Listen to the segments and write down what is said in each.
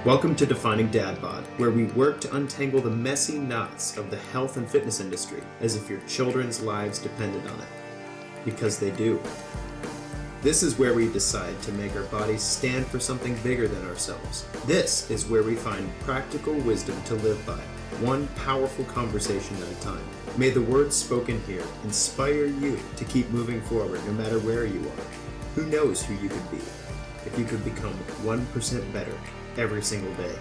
Welcome to Defining Dad Bod, where we work to untangle the messy knots of the health and fitness industry as if your children's lives depended on it. Because they do. This is where we decide to make our bodies stand for something bigger than ourselves. This is where we find practical wisdom to live by, one powerful conversation at a time. May the words spoken here inspire you to keep moving forward no matter where you are. Who knows who you could be if you could become 1% better every single day.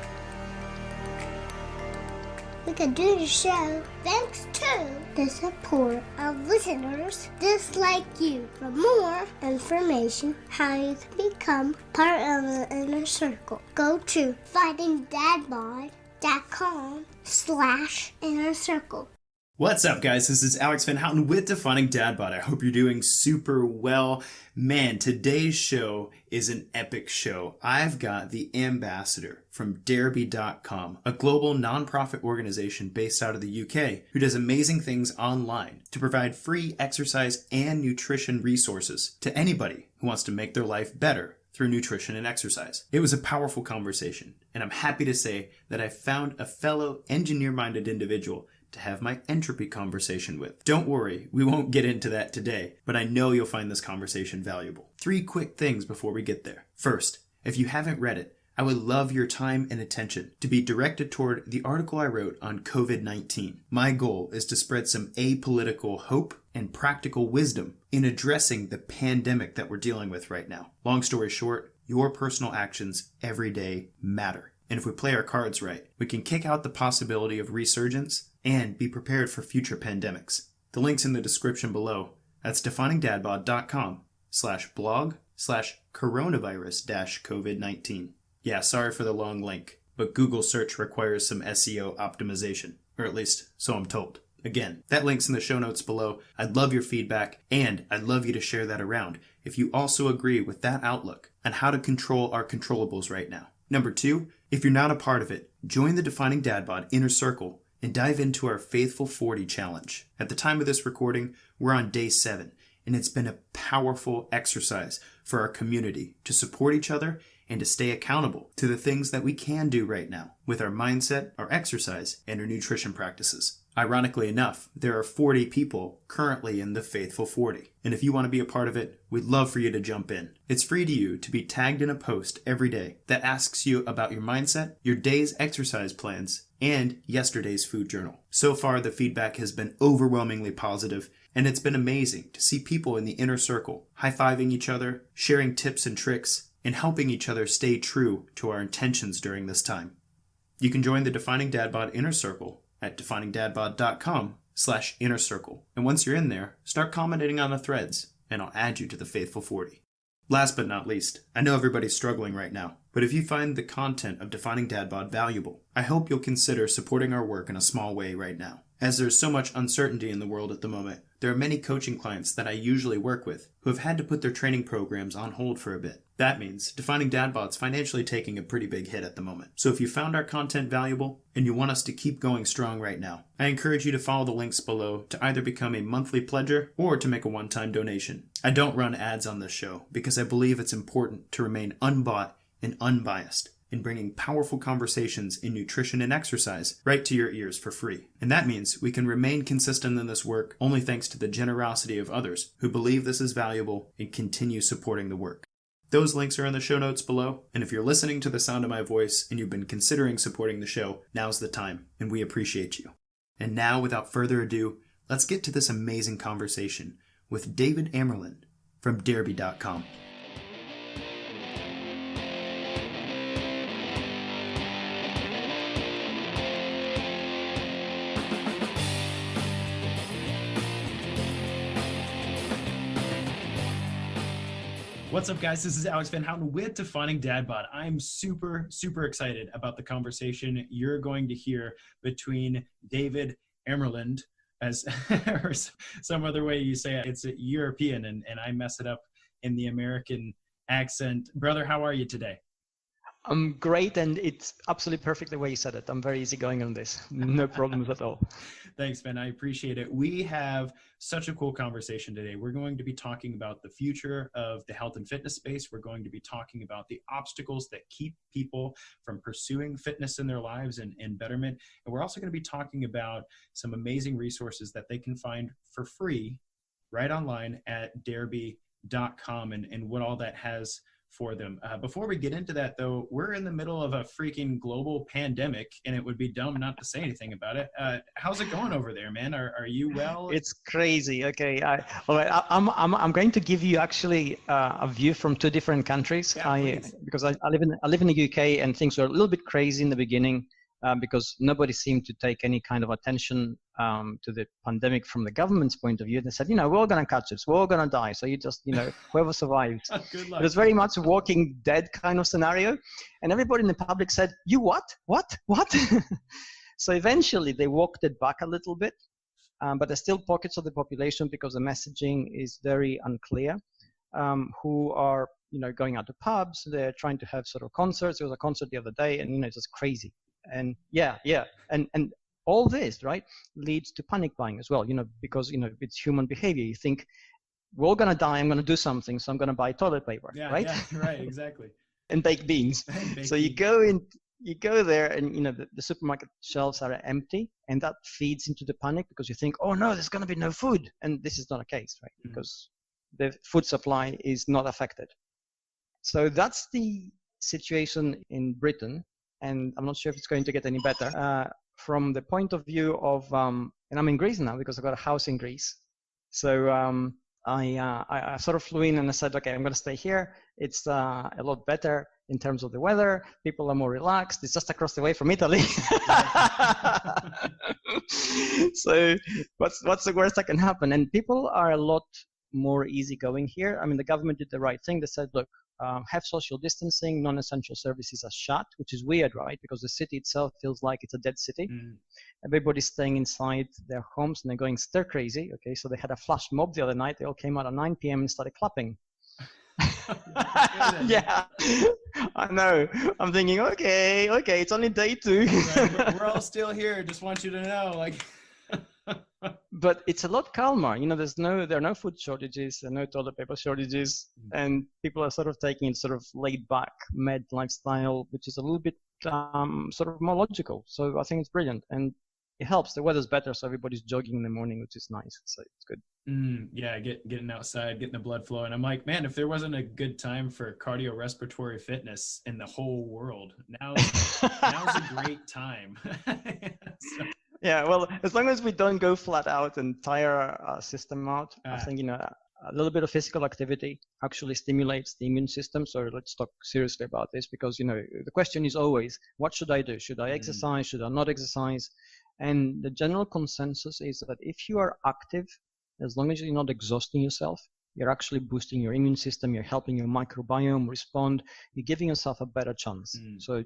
We can do the show thanks to the support of listeners just like you. For more information how you can become part of the inner circle, go to findingdadbod.com/inner circle. What's up, guys? This is Alex Van Houten with Defining Dad Bod. I hope you're doing super well. Man, today's show is an epic show. I've got the ambassador from DAREBEE.com, a global nonprofit organization based out of the UK who does amazing things online to provide free exercise and nutrition resources to anybody who wants to make their life better through nutrition and exercise. It was a powerful conversation, and I'm happy to say that I found a fellow engineer-minded individual to have my entropy conversation with. Don't worry, we won't get into that today, but I know you'll find this conversation valuable. 3 quick things before we get there. First, if you haven't read it, I would love your time and attention to be directed toward the article I wrote on COVID-19. My goal is to spread some apolitical hope and practical wisdom in addressing the pandemic that we're dealing with right now. Long story short, your personal actions every day matter. And if we play our cards right, we can kick out the possibility of resurgence and be prepared for future pandemics. The link's in the description below. That's definingdadbod.com/blog/coronavirus-COVID-19. Yeah, sorry for the long link, but Google search requires some SEO optimization, or at least so I'm told. Again, that link's in the show notes below. I'd love your feedback, and I'd love you to share that around if you also agree with that outlook on how to control our controllables right now. Number 2, if you're not a part of it, join the Defining Dad Bod Inner Circle and dive into our Faithful 40 challenge. At the time of this recording, we're on day 7, and it's been a powerful exercise for our community to support each other and to stay accountable to the things that we can do right now with our mindset, our exercise, and our nutrition practices. Ironically enough, there are 40 people currently in the Faithful 40. And if you want to be a part of it, we'd love for you to jump in. It's free to you to be tagged in a post every day that asks you about your mindset, your day's exercise plans, and yesterday's food journal. So far, the feedback has been overwhelmingly positive, and it's been amazing to see people in the inner circle high-fiving each other, sharing tips and tricks, and helping each other stay true to our intentions during this time. You can join the Defining Dad Bod Inner Circle at definingdadbod.com/inner circle. And once you're in there, start commenting on the threads, and I'll add you to the Faithful 40. Last but not least, I know everybody's struggling right now, but if you find the content of Defining Dad Bod valuable, I hope you'll consider supporting our work in a small way right now. As there's so much uncertainty in the world at the moment, there are many coaching clients that I usually work with who have had to put their training programs on hold for a bit. That means Defining Dad Bod's financially taking a pretty big hit at the moment. So if you found our content valuable and you want us to keep going strong right now, I encourage you to follow the links below to either become a monthly pledger or to make a one-time donation. I don't run ads on this show because I believe it's important to remain unbought and unbiased in bringing powerful conversations in nutrition and exercise right to your ears for free. And that means we can remain consistent in this work only thanks to the generosity of others who believe this is valuable and continue supporting the work. Those links are in the show notes below, and if you're listening to the sound of my voice and you've been considering supporting the show, now's the time, and we appreciate you. And now, without further ado, let's get to this amazing conversation with David Amerland from DAREBEE.com. What's up, guys? This is Alex Van Houten with Defining Dad Bod. I'm super excited about the conversation you're going to hear between David Amerland, as or some other way you say it. It's European, and I mess it up in the American accent. Brother, how are you today? I'm great, and it's absolutely perfect the way you said it. I'm very easygoing on this. No problems at all. Thanks, Ben. I appreciate it. We have such a cool conversation today. We're going to be talking about the future of the health and fitness space. We're going to be talking about the obstacles that keep people from pursuing fitness in their lives and betterment. And we're also going to be talking about some amazing resources that they can find for free right online at DAREBEE.com and what all that has for them. Before we get into that, though, we're in the middle of a freaking global pandemic, and it would be dumb not to say anything about it. How's it going over there, man? Are you well? It's crazy. Okay, I'm going to give you actually a view from two different countries. Yeah, because I live in the UK, and things were a little bit crazy in the beginning. Because nobody seemed to take any kind of attention to the pandemic from the government's point of view. They said, we're all going to catch it. We're all going to die. So you just, whoever survives. Good luck. It was very much a Walking Dead kind of scenario. And everybody in the public said, you what? What? So eventually they walked it back a little bit. But there's still pockets of the population, because the messaging is very unclear, who are, going out to pubs. They're trying to have sort of concerts. There was a concert the other day, and, it's just crazy. And and all this, right, leads to panic buying as well, because it's human behavior. You think, we're all gonna die, I'm gonna do something, so I'm gonna buy toilet paper, right? Yeah, right, exactly. And baked beans. You go there, and the supermarket shelves are empty, and that feeds into the panic, because you think, oh no, there's gonna be no food, and this is not a case, right? Mm-hmm. Because the food supply is not affected. So that's the situation in Britain. And I'm not sure if it's going to get any better. From the point of view of, and I'm in Greece now because I've got a house in Greece. So I sort of flew in and I said, okay, I'm going to stay here. It's a lot better in terms of the weather. People are more relaxed. It's just across the way from Italy. So what's the worst that can happen? And people are a lot more easygoing here. I mean, the government did the right thing. They said, look, have social distancing, non-essential services are shut, which is weird, right? Because the city itself feels like it's a dead city. Everybody's staying inside their homes and they're going stir crazy. Okay, so they had a flash mob the other night. They all came out at 9 p.m. and started clapping. Yeah, I know. I'm thinking, okay, it's only day 2. Right, we're all still here. Just want you to know, like. But it's a lot calmer. There are no food shortages, there are no toilet paper shortages, and people are sort of taking it sort of laid back, med lifestyle, which is a little bit sort of more logical. So I think it's brilliant, and it helps. The weather's better, so everybody's jogging in the morning, which is nice. So it's good. Yeah, getting outside, getting the blood flowing. I'm like, man, if there wasn't a good time for cardiorespiratory fitness in the whole world, now's a great time. So. Yeah, well, as long as we don't go flat out and tire our system out, I think, a little bit of physical activity actually stimulates the immune system. So let's talk seriously about this, because, the question is always, what should I do? Should I exercise? Should I not exercise? And the general consensus is that if you are active, as long as you're not exhausting yourself, you're actually boosting your immune system, you're helping your microbiome respond, you're giving yourself a better chance. So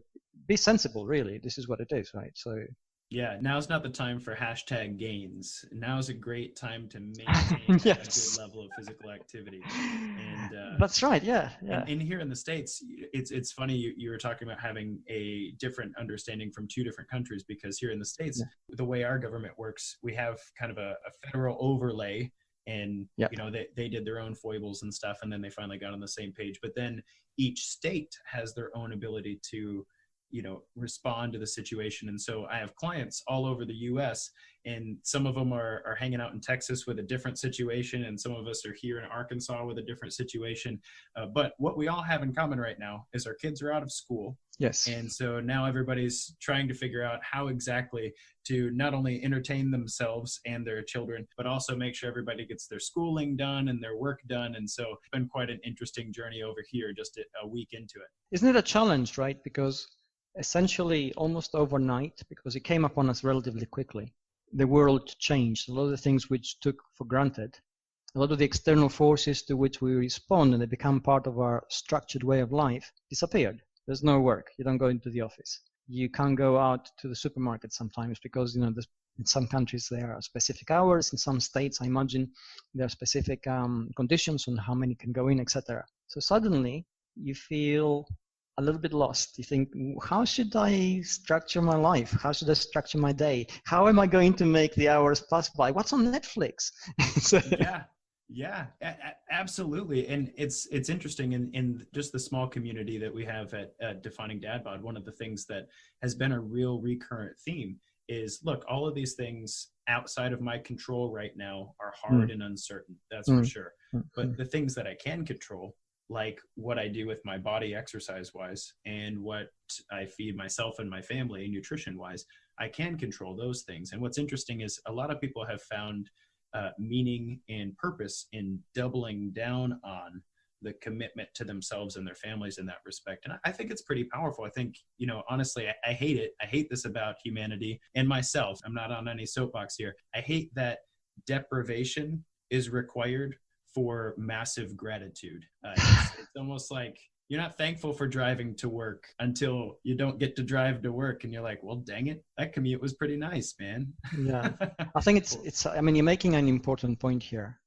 be sensible, really. This is what it is, right? So yeah, now's not the time for #gains. Now's a great time to maintain yes. a good level of physical activity. And that's right, yeah. And here in the States, it's funny you were talking about having a different understanding from 2 different countries, because here in the States, the way our government works, we have kind of a federal overlay, and they did their own foibles and stuff, and then they finally got on the same page. But then each state has their own ability to respond to the situation. And so I have clients all over the US, and some of them are hanging out in Texas with a different situation, and some of us are here in Arkansas with a different situation. But what we all have in common right now is our kids are out of school. Yes. And so now everybody's trying to figure out how exactly to not only entertain themselves and their children, but also make sure everybody gets their schooling done and their work done. And so it's been quite an interesting journey over here, just a week into it. Isn't it a challenge, right? Because essentially almost overnight, because it came upon us relatively quickly, the world changed. A lot of the things which took for granted, a lot of the external forces to which we respond and they become part of our structured way of life disappeared. There's no work. You don't go into the office. You can't go out to the supermarket sometimes because, in some countries there are specific hours. In some states, I imagine, there are specific conditions on how many can go in, etc. So suddenly you feel a a little bit lost. You think, how should I structure my life? How should I structure my day? How am I going to make the hours pass by? What's on Netflix? So, absolutely. And it's interesting in just the small community that we have at Defining Dad Bod. One of the things that has been a real recurrent theme is, look, all of these things outside of my control right now are hard and uncertain. That's for sure. But the things that I can control, like what I do with my body exercise wise and what I feed myself and my family nutrition wise, I can control those things. And what's interesting is a lot of people have found meaning and purpose in doubling down on the commitment to themselves and their families in that respect. And I think it's pretty powerful. I think, honestly, I hate it. I hate this about humanity and myself. I'm not on any soapbox here. I hate that deprivation is required for massive gratitude. It's almost like you're not thankful for driving to work until you don't get to drive to work, and you're like, well, dang it, that commute was pretty nice, man. Yeah, I think it's. I mean, you're making an important point here,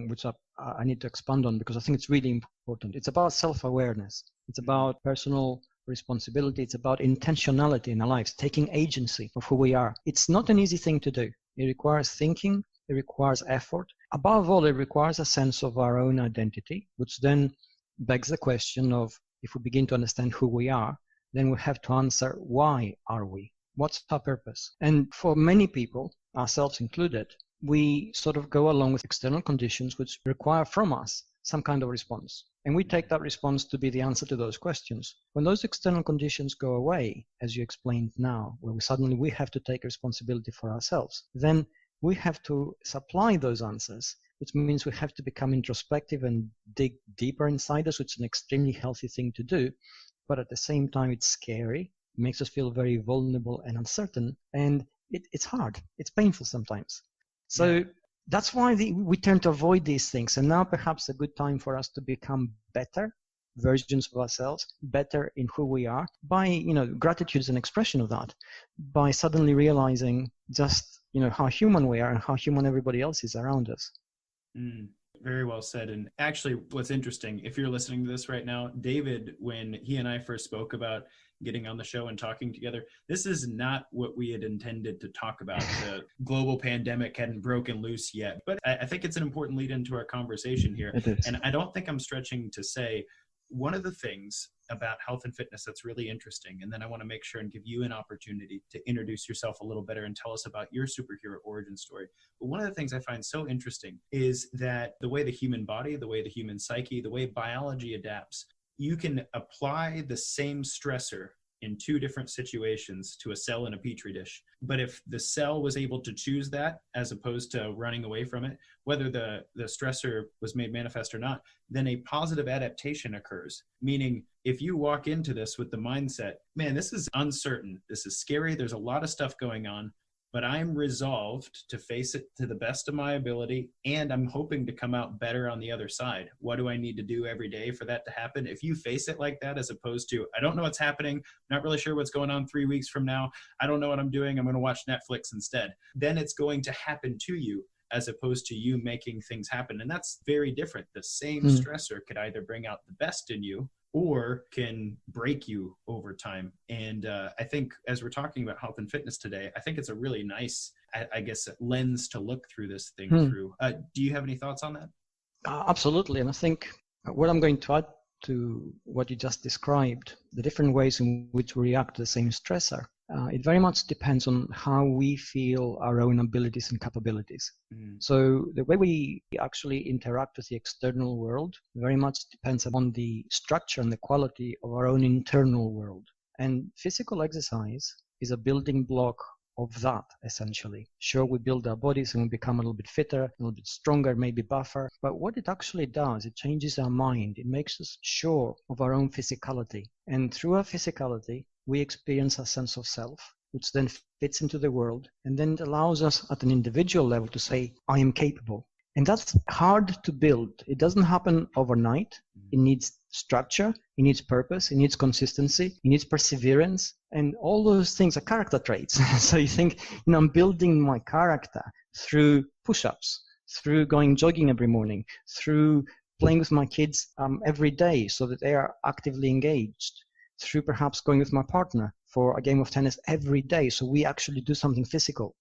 which I need to expand on, because I think it's really important. It's about self-awareness. It's about personal responsibility. It's about intentionality in our lives, taking agency of who we are. It's not an easy thing to do. It requires thinking. It requires effort. Above all, it requires a sense of our own identity, which then begs the question of, if we begin to understand who we are, then we have to answer, why are we? What's our purpose? And for many people, ourselves included, we sort of go along with external conditions which require from us some kind of response. And we take that response to be the answer to those questions. When those external conditions go away, as you explained now, where we have to take responsibility for ourselves, then we have to supply those answers, which means we have to become introspective and dig deeper inside us, which is an extremely healthy thing to do. But at the same time, it's scary. It makes us feel very vulnerable and uncertain. And it's hard. It's painful sometimes. So that's why we tend to avoid these things. And now perhaps a good time for us to become better versions of ourselves, better in who we are, by, gratitude is an expression of that, by suddenly realizing just, how human we are and how human everybody else is around us. Very well said. And actually, what's interesting, if you're listening to this right now, David, when he and I first spoke about getting on the show and talking together, this is not what we had intended to talk about. The global pandemic hadn't broken loose yet, but I think it's an important lead into our conversation here. It is. And I don't think I'm stretching to say one of the things about health and fitness that's really interesting, and then I want to make sure and give you an opportunity to introduce yourself a little better and tell us about your superhero origin story. But one of the things I find so interesting is that the way the human body, the way the human psyche, the way biology adapts, you can apply the same stressor in two different situations to a cell in a petri dish. But if the cell was able to choose that as opposed to running away from it, whether the stressor was made manifest or not, then a positive adaptation occurs. Meaning, if you walk into this with the mindset, man, this is uncertain, this is scary, there's a lot of stuff going on, but I'm resolved to face it to the best of my ability, and I'm hoping to come out better on the other side. What do I need to do every day for that to happen? If you face it like that, as opposed to, I don't know what's happening, not really sure what's going on 3 weeks from now, I don't know what I'm doing, I'm going to watch Netflix instead, then it's going to happen to you, as opposed to you making things happen. And that's very different. The same stressor could either bring out the best in you or can break you over time. And I think as we're talking about health and fitness today, I think it's a really nice, I guess, lens to look through this thing through. Do you have any thoughts on that? Absolutely. And I think what I'm going to add to what you just described, the different ways in which we react to the same stressor, it very much depends on how we feel our own abilities and capabilities. So the way we actually interact with the external world very much depends upon the structure and the quality of our own internal world. And physical exercise is a building block of that, essentially. Sure, we build our bodies and we become a little bit fitter, a little bit stronger, maybe buffer. But what it actually does, it changes our mind. It makes us sure of our own physicality. And through our physicality, we experience a sense of self, which then fits into the world. And then it allows us at an individual level to say, I am capable. And that's hard to build. It doesn't happen overnight. It needs structure, it needs purpose, it needs consistency, it needs perseverance. And all those things are character traits. So you think, I'm building my character through push-ups, through going jogging every morning, through playing with my kids every day so that they are actively engaged, through perhaps going with my partner for a game of tennis every day. So we actually do something physical.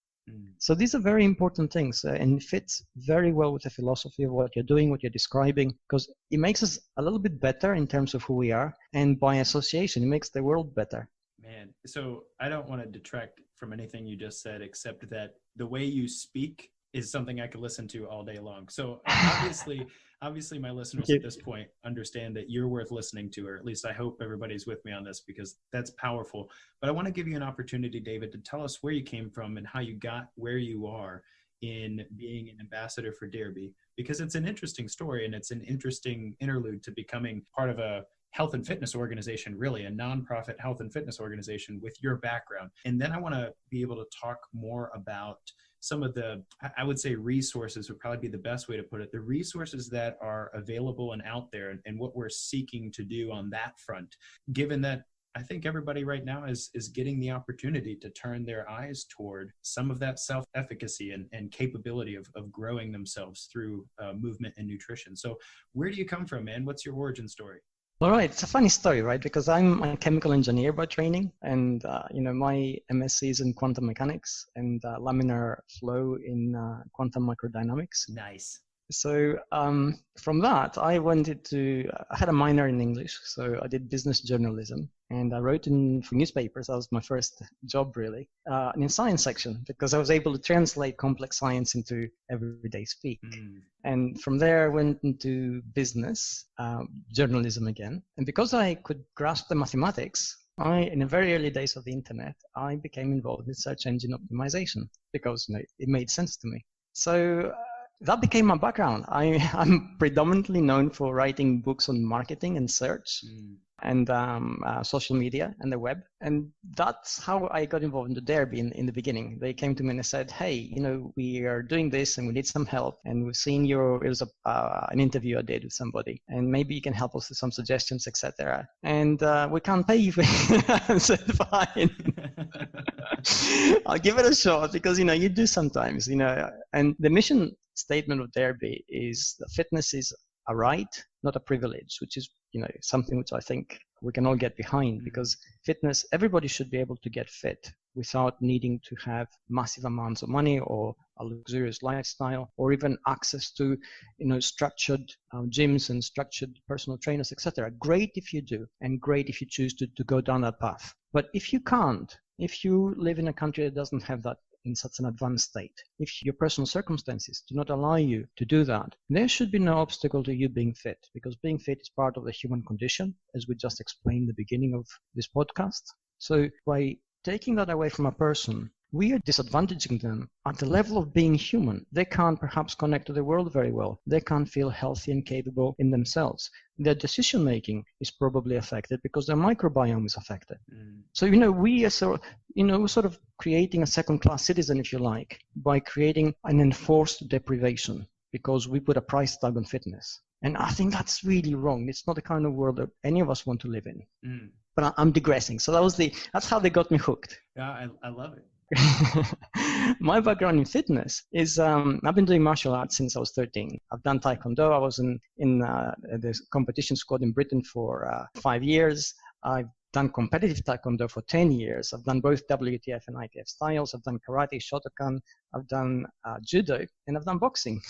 So these are very important things, and it fits very well with the philosophy of what you're doing, what you're describing, because it makes us a little bit better in terms of who we are, and by association, it makes the world better. Man, so I don't want to detract from anything you just said, except that the way you speak is something I could listen to all day long. So obviously my listeners at this point understand that you're worth listening to, or at least I hope everybody's with me on this, because that's powerful. But I want to give you an opportunity, David, to tell us where you came from and how you got where you are in being an ambassador for DAREBEE, because it's an interesting story and it's an interesting interlude to becoming part of a health and fitness organization, really a nonprofit health and fitness organization with your background. And then I want to be able to talk more about some of the, I would say resources would probably be the best way to put it, the resources that are available and out there, and what we're seeking to do on that front, given that I think everybody right now is getting the opportunity to turn their eyes toward some of that self-efficacy and capability of growing themselves through movement and nutrition. So where do you come from, man? What's your origin story? All right, it's a funny story, right? Because I'm a chemical engineer by training, and my MSc is in quantum mechanics and laminar flow in quantum microdynamics. Nice. So from that, I had a minor in English, so I did business journalism, and I wrote for newspapers. That was my first job, really, and in science section, because I was able to translate complex science into everyday speak. And from there, I went into business, journalism again. And because I could grasp the mathematics, in the very early days of the internet, I became involved in search engine optimization because it made sense to me. So that became my background. I'm predominantly known for writing books on marketing and search and social media and the web. And that's how I got involved in the DAREBEE in the beginning. They came to me and they said, hey, we are doing this and we need some help. And we've seen it was an interview I did with somebody, and maybe you can help us with some suggestions, etc. And we can't pay you. I said, fine. I'll give it a shot, because, you do sometimes, and the mission statement of DAREBEE is that fitness is a right, not a privilege, which is, something which I think we can all get behind, because fitness, everybody should be able to get fit without needing to have massive amounts of money or a luxurious lifestyle, or even access to, structured gyms and structured personal trainers, etc. Great if you do, and great if you choose to go down that path. But if you can't, if you live in a country that doesn't have that in such an advanced state, if your personal circumstances do not allow you to do that, there should be no obstacle to you being fit, because being fit is part of the human condition, as we just explained in the beginning of this podcast. So by taking that away from a person, we are disadvantaging them at the level of being human. They can't perhaps connect to the world very well. They can't feel healthy and capable in themselves. Their decision making is probably affected because their microbiome is affected. So, we are sort of creating a second-class citizen, if you like, by creating an enforced deprivation, because we put a price tag on fitness. And I think that's really wrong. It's not the kind of world that any of us want to live in. But I'm digressing. So that's how they got me hooked. Yeah, I love it. My background in fitness is I've been doing martial arts since I was 13. I've done Taekwondo. I was in the competition squad in Britain for 5 years. I've done competitive Taekwondo for 10 years. I've done both WTF and ITF styles. I've done karate, Shotokan. I've done judo, and I've done boxing.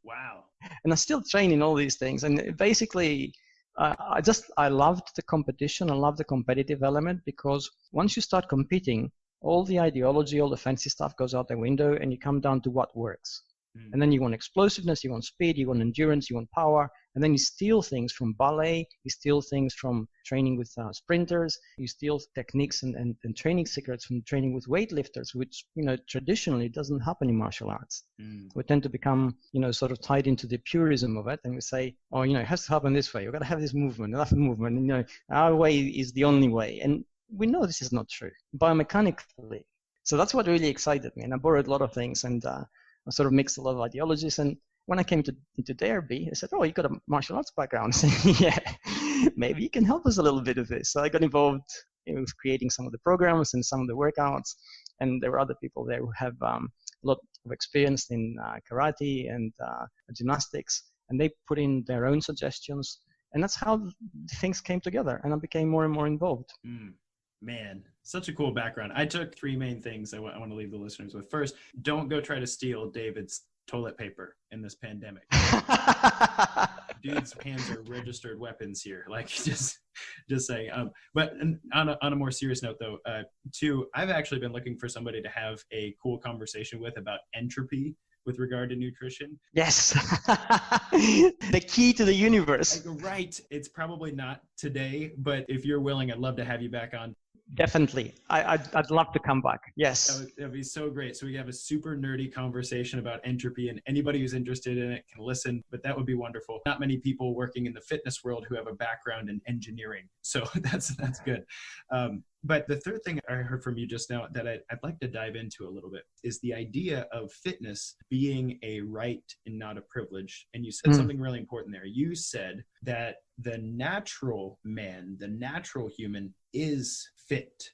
Wow. And I still train in all these things. And basically, I loved the competition. I love the competitive element, because once you start competing, all the ideology, all the fancy stuff goes out the window, and you come down to what works. And then you want explosiveness, you want speed, you want endurance, you want power, and then you steal things from ballet, you steal things from training with sprinters, you steal techniques and training secrets from training with weightlifters, which, traditionally doesn't happen in martial arts. We tend to become, sort of tied into the purism of it, and we say, oh, it has to happen this way, you've got to have this movement, that movement, and, our way is the only way. And we know this is not true, biomechanically. So that's what really excited me. And I borrowed a lot of things, and I sort of mixed a lot of ideologies. And when I came into DAREBEE, I said, oh, you got a martial arts background. I said, yeah, maybe you can help us a little bit of this. So I got involved with creating some of the programs and some of the workouts. And there were other people there who have a lot of experience in karate and gymnastics. And they put in their own suggestions. And that's how things came together, and I became more and more involved. Man, such a cool background. I took 3 main things I want to leave the listeners with. First, don't go try to steal David's toilet paper in this pandemic. Dude's hands are registered weapons here. Like, just saying. But on a more serious note, though, 2, I've actually been looking for somebody to have a cool conversation with about entropy with regard to nutrition. Yes. The key to the universe. Right. It's probably not today, but if you're willing, I'd love to have you back on. Definitely. I'd love to come back. Yes. That'd be so great. So we have a super nerdy conversation about entropy, and anybody who's interested in it can listen, but that would be wonderful. Not many people working in the fitness world who have a background in engineering. So that's good. But the third thing I heard from you just now that I'd like to dive into a little bit is the idea of fitness being a right and not a privilege. And you said something really important there. You said that the natural man, the natural human is fit.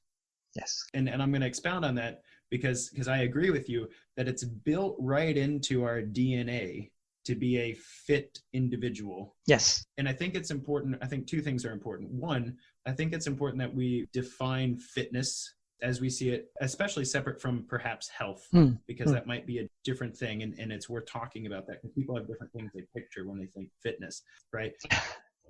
Yes. And I'm going to expound on that because I agree with you that it's built right into our DNA to be a fit individual. Yes. And I think it's important. I think 2 things are important. 1, I think it's important that we define fitness as we see it, especially separate from perhaps health, because that might be a different thing. And it's worth talking about that because people have different things they picture when they think fitness, right?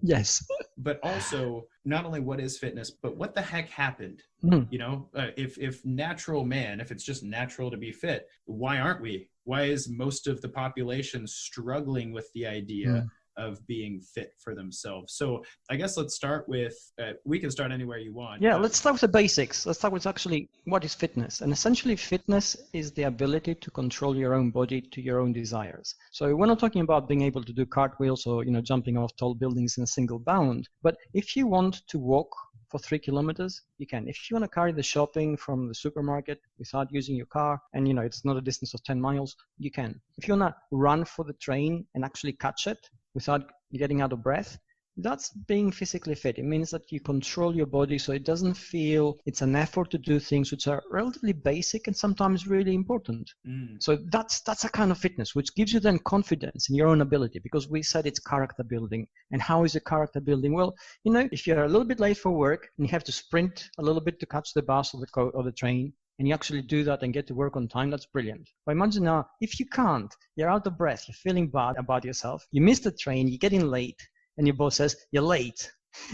Yes. But also not only what is fitness, but what the heck happened? You know, if natural man, if it's just natural to be fit, why aren't we? Why is most of the population struggling with the idea of being fit for themselves? So I guess let's start with, we can start anywhere you want. Yeah, let's start with the basics. Let's start with actually what is fitness. And essentially fitness is the ability to control your own body to your own desires. So we're not talking about being able to do cartwheels or, jumping off tall buildings in a single bound. But if you want to walk for 3 kilometers, you can. If you want to carry the shopping from the supermarket without using your car, and it's not a distance of 10 miles, you can. If you want to run for the train and actually catch it without getting out of breath, that's being physically fit. It means that you control your body so it doesn't feel it's an effort to do things which are relatively basic and sometimes really important. So that's a kind of fitness which gives you then confidence in your own ability, because we said it's character building. And how is it character building? Well, if you're a little bit late for work and you have to sprint a little bit to catch the bus or the train, and you actually do that and get to work on time, that's brilliant. But imagine now, if you can't, you're out of breath, you're feeling bad about yourself, you missed the train, you're getting late, and your boss says, you're late.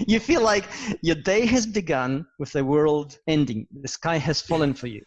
You feel like your day has begun with the world ending. The sky has fallen for you.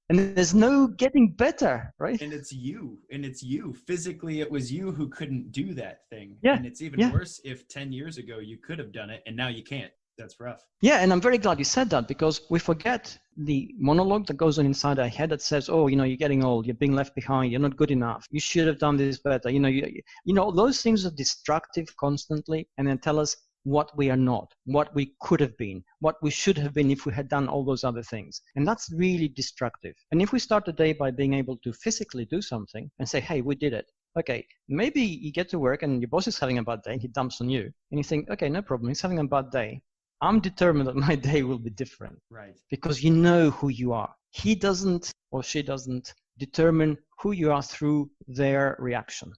And there's no getting better, right? And it's you. Physically, it was you who couldn't do that thing. Yeah. And it's even worse if 10 years ago you could have done it and now you can't. That's rough. Yeah, and I'm very glad you said that, because we forget the monologue that goes on inside our head that says, oh, you're getting old, you're being left behind, you're not good enough, you should have done this better. Those things are destructive constantly, and then tell us what we are not, what we could have been, what we should have been if we had done all those other things. And that's really destructive. And if we start the day by being able to physically do something and say, hey, we did it. Okay, maybe you get to work and your boss is having a bad day and he dumps on you. And you think, okay, no problem, he's having a bad day. I'm determined that my day will be different. Right. Because you know who you are. He doesn't or she doesn't determine who you are through their reaction.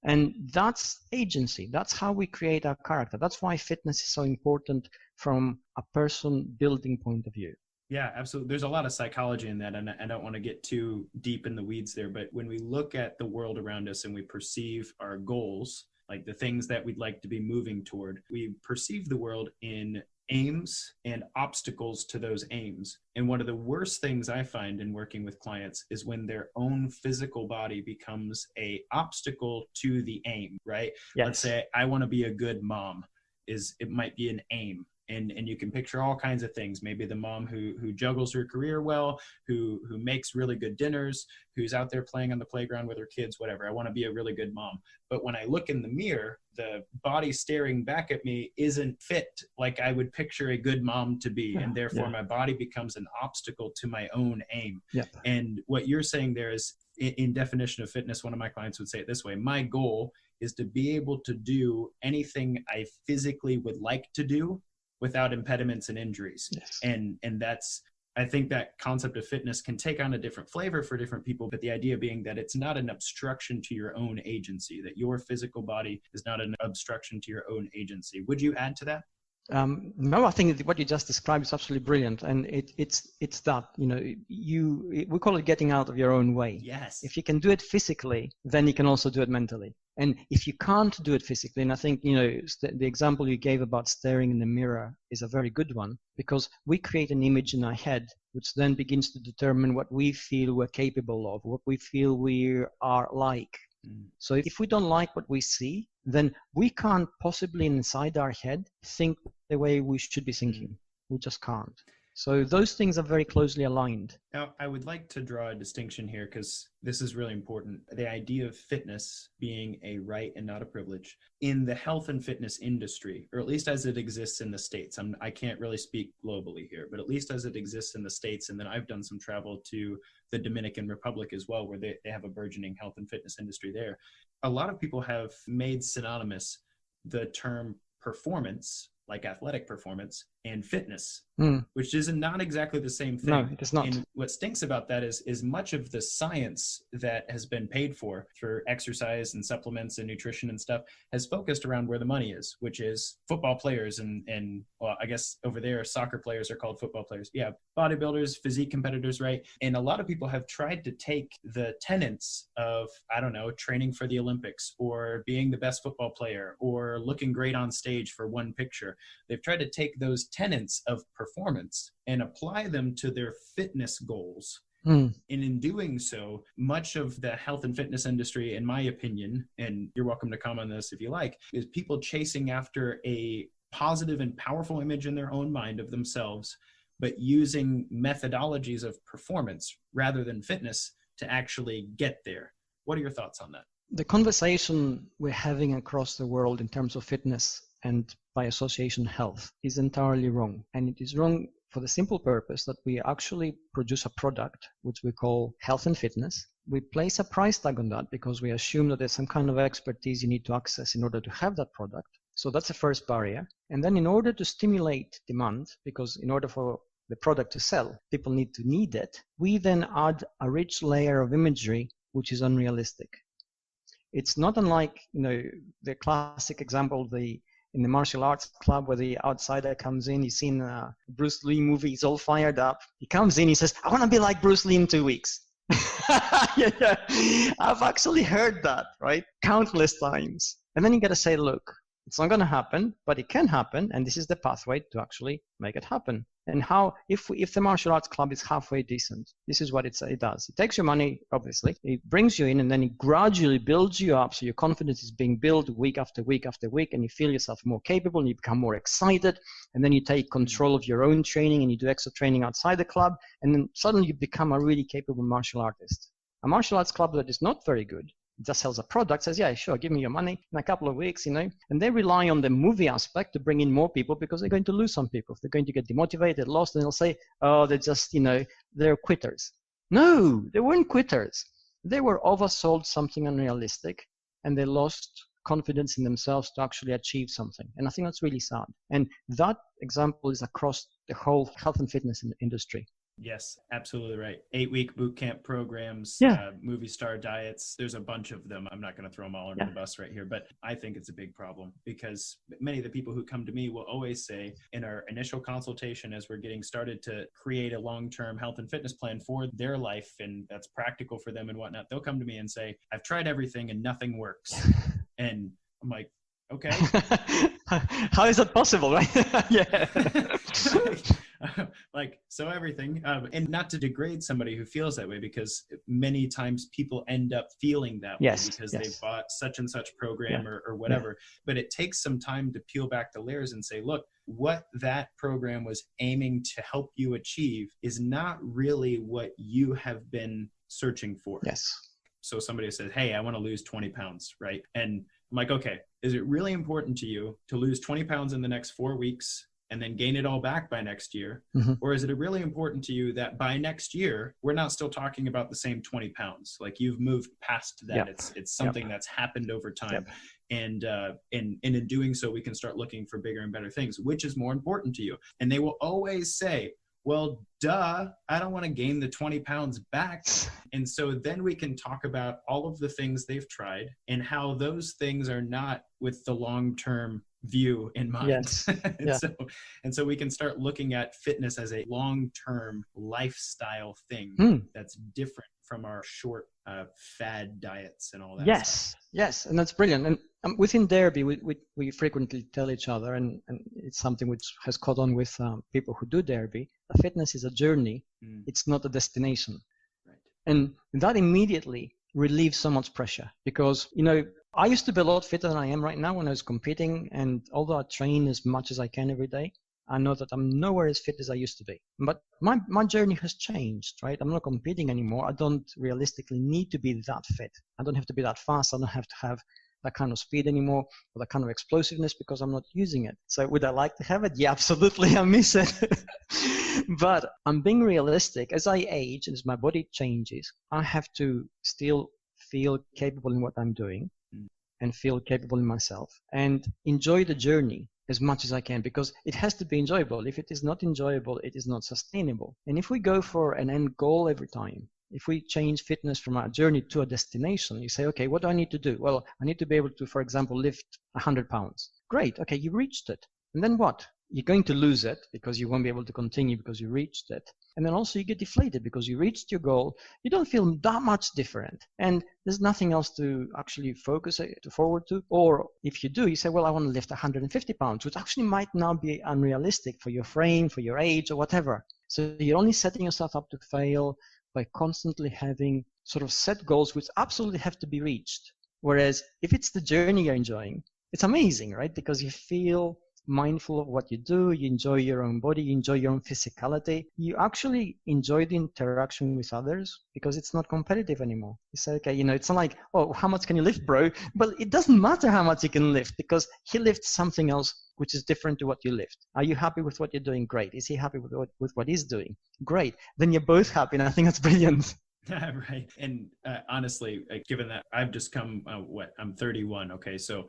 And that's agency. That's how we create our character. That's why fitness is so important from a person building point of view. Yeah, absolutely. There's a lot of psychology in that, and I don't want to get too deep in the weeds there, but when we look at the world around us and we perceive our goals, like the things that we'd like to be moving toward, we perceive the world in aims and obstacles to those aims. And one of the worst things I find in working with clients is when their own physical body becomes an obstacle to the aim, right? Yes. Let's say I want to be a good mom. It might be an aim. And you can picture all kinds of things. Maybe the mom who juggles her career well, who makes really good dinners, who's out there playing on the playground with her kids, whatever. I want to be a really good mom. But when I look in the mirror, the body staring back at me isn't fit like I would picture a good mom to be. And therefore my body becomes an obstacle to my own aim. And what you're saying there is, in definition of fitness, one of my clients would say it this way: my goal is to be able to do anything I physically would like to do without impediments and injuries. And that's I think that concept of fitness can take on a different flavor for different people, but the idea being that it's not an obstruction to your own agency, that your physical body is not an obstruction to your own agency. Would you add to that? No, I think what you just described is absolutely brilliant, and it's that, you know, we call it getting out of your own way. Yes. If you can do it physically, then you can also do it mentally. And if you can't do it physically, and I think, you know, the example you gave about staring in the mirror is a very good one, because we create an image in our head, which then begins to determine what we feel we're capable of, what we feel we are like. So if we don't like what we see, then we can't possibly inside our head think the way we should be thinking. We just can't. So those things are very closely aligned. Now, I would like to draw a distinction here because this is really important. The idea of fitness being a right and not a privilege in the health and fitness industry, or at least as it exists in the States. I can't really speak globally here, but at least as it exists in the States. And then I've done some travel to the Dominican Republic as well, where they have a burgeoning health and fitness industry there. A lot of people have made synonymous the term performance, like athletic performance, and fitness, which is not exactly the same thing. No, it is not. And what stinks about that is much of the science that has been paid for exercise and supplements and nutrition and stuff has focused around where the money is, which is football players and well, I guess over there, soccer players are called football players. Yeah, bodybuilders, physique competitors, right? And a lot of people have tried to take the tenets of, I don't know, training for the Olympics or being the best football player or looking great on stage for one picture. They've tried to take those tenets of performance and apply them to their fitness goals. And in doing so, much of the health and fitness industry, in my opinion, and you're welcome to comment on this if you like, is people chasing after a positive and powerful image in their own mind of themselves, but using methodologies of performance rather than fitness to actually get there. What are your thoughts on that? The conversation we're having across the world in terms of fitness and by association health is entirely wrong. And it is wrong for the simple purpose that we actually produce a product which we call health and fitness. We place a price tag on that because we assume that there's some kind of expertise you need to access in order to have that product. So that's the first barrier. And then in order to stimulate demand, because in order for the product to sell, people need it, we then add a rich layer of imagery which is unrealistic. It's not unlike, you know, the classic example, in the martial arts club where the outsider comes in. He's seen a Bruce Lee movie, he's all fired up. He comes in, he says, I want to be like Bruce Lee in 2 weeks. Yeah. I've actually heard that, right? Countless times. And then you got to say, look, it's not going to happen, but it can happen. And this is the pathway to actually make it happen. And how, if the martial arts club is halfway decent, this is what it does. It takes your money, obviously, it brings you in, and then it gradually builds you up. So your confidence is being built week after week after week, and you feel yourself more capable, and you become more excited. And then you take control of your own training, and you do extra training outside the club. And then suddenly you become a really capable martial artist. A martial arts club that is not very good, just sells a product, says, yeah, sure, give me your money in a couple of weeks, you know. And they rely on the movie aspect to bring in more people because they're going to lose some people. If they're going to get demotivated, lost, and they'll say, oh, they're just, you know, they're quitters. No, they weren't quitters. They were oversold something unrealistic, and they lost confidence in themselves to actually achieve something. And I think that's really sad. And that example is across the whole health and fitness industry. Yes, absolutely right. 8-week boot camp programs, movie star diets. There's a bunch of them. I'm not going to throw them all under the bus right here, but I think it's a big problem because many of the people who come to me will always say in our initial consultation as we're getting started to create a long-term health and fitness plan for their life and that's practical for them and whatnot, they'll come to me and say, I've tried everything and nothing works. And I'm like, okay. How is that possible, right? Yeah. Like, so everything, and not to degrade somebody who feels that way, because many times people end up feeling that way because they've bought such and such program or whatever. But it takes some time to peel back the layers and say, look, what that program was aiming to help you achieve is not really what you have been searching for. Yes. So somebody says, hey, I want to lose 20 pounds, right? And I'm like, okay, is it really important to you to lose 20 pounds in the next 4 weeks and then gain it all back by next year? Mm-hmm. Or is it really important to you that by next year, we're not still talking about the same 20 pounds? Like you've moved past that. Yep. It's something that's happened over time. Yep. And in doing so, we can start looking for bigger and better things. Which is more important to you? And they will always say, well, duh, I don't want to gain the 20 pounds back. And so then we can talk about all of the things they've tried and how those things are not with the long-term view in mind. Yes. and so we can start looking at fitness as a long-term lifestyle thing that's different from our short fad diets and all that stuff. Yes, and that's brilliant. And within DAREBEE, we frequently tell each other, and it's something which has caught on with people who do DAREBEE, that fitness is a journey. It's not a destination. Right. And that immediately relieves so much pressure because, I used to be a lot fitter than I am right now when I was competing, and although I train as much as I can every day, I know that I'm nowhere as fit as I used to be. But my journey has changed, right? I'm not competing anymore. I don't realistically need to be that fit. I don't have to be that fast. I don't have to have that kind of speed anymore or that kind of explosiveness because I'm not using it. So would I like to have it? Yeah, absolutely. I miss it. But I'm being realistic. As I age and as my body changes, I have to still feel capable in what I'm doing and feel capable in myself and enjoy the journey as much as I can, because it has to be enjoyable. If it is not enjoyable, it is not sustainable. And if we go for an end goal every time, if we change fitness from a journey to a destination, you say, okay, what do I need to do? Well, I need to be able to, for example, lift 100 pounds. Great. Okay, you reached it. And then what? You're going to lose it because you won't be able to continue because you reached it. And then also you get deflated because you reached your goal. You don't feel that much different. And there's nothing else to actually focus to forward to. Or if you do, you say, well, I want to lift 150 pounds, which actually might now be unrealistic for your frame, for your age, or whatever. So you're only setting yourself up to fail by constantly having sort of set goals which absolutely have to be reached. Whereas if it's the journey you're enjoying, it's amazing, right? Because you feel mindful of what you do, you enjoy your own body, you enjoy your own physicality, you actually enjoy the interaction with others because it's not competitive anymore. You say, okay, it's not like, oh, how much can you lift, bro? But it doesn't matter how much you can lift because he lifts something else which is different to what you lift. Are you happy with what you're doing? Great. Is he happy with what he's doing? Great. Then you're both happy, and I think that's brilliant. Right. And honestly, given that I've just come, I'm 31. Okay. So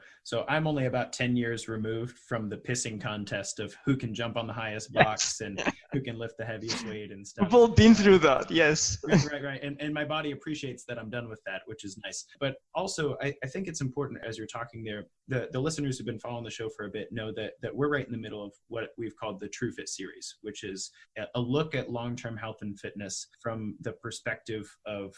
I'm only about 10 years removed from the pissing contest of who can jump on the highest box and who can lift the heaviest weight and stuff. We've all been through that. Yes. Right. And my body appreciates that I'm done with that, which is nice. But also I think it's important as you're talking there, the listeners who've been following the show for a bit know that we're right in the middle of what we've called the TRUFIT series, which is a look at long-term health and fitness from the perspective of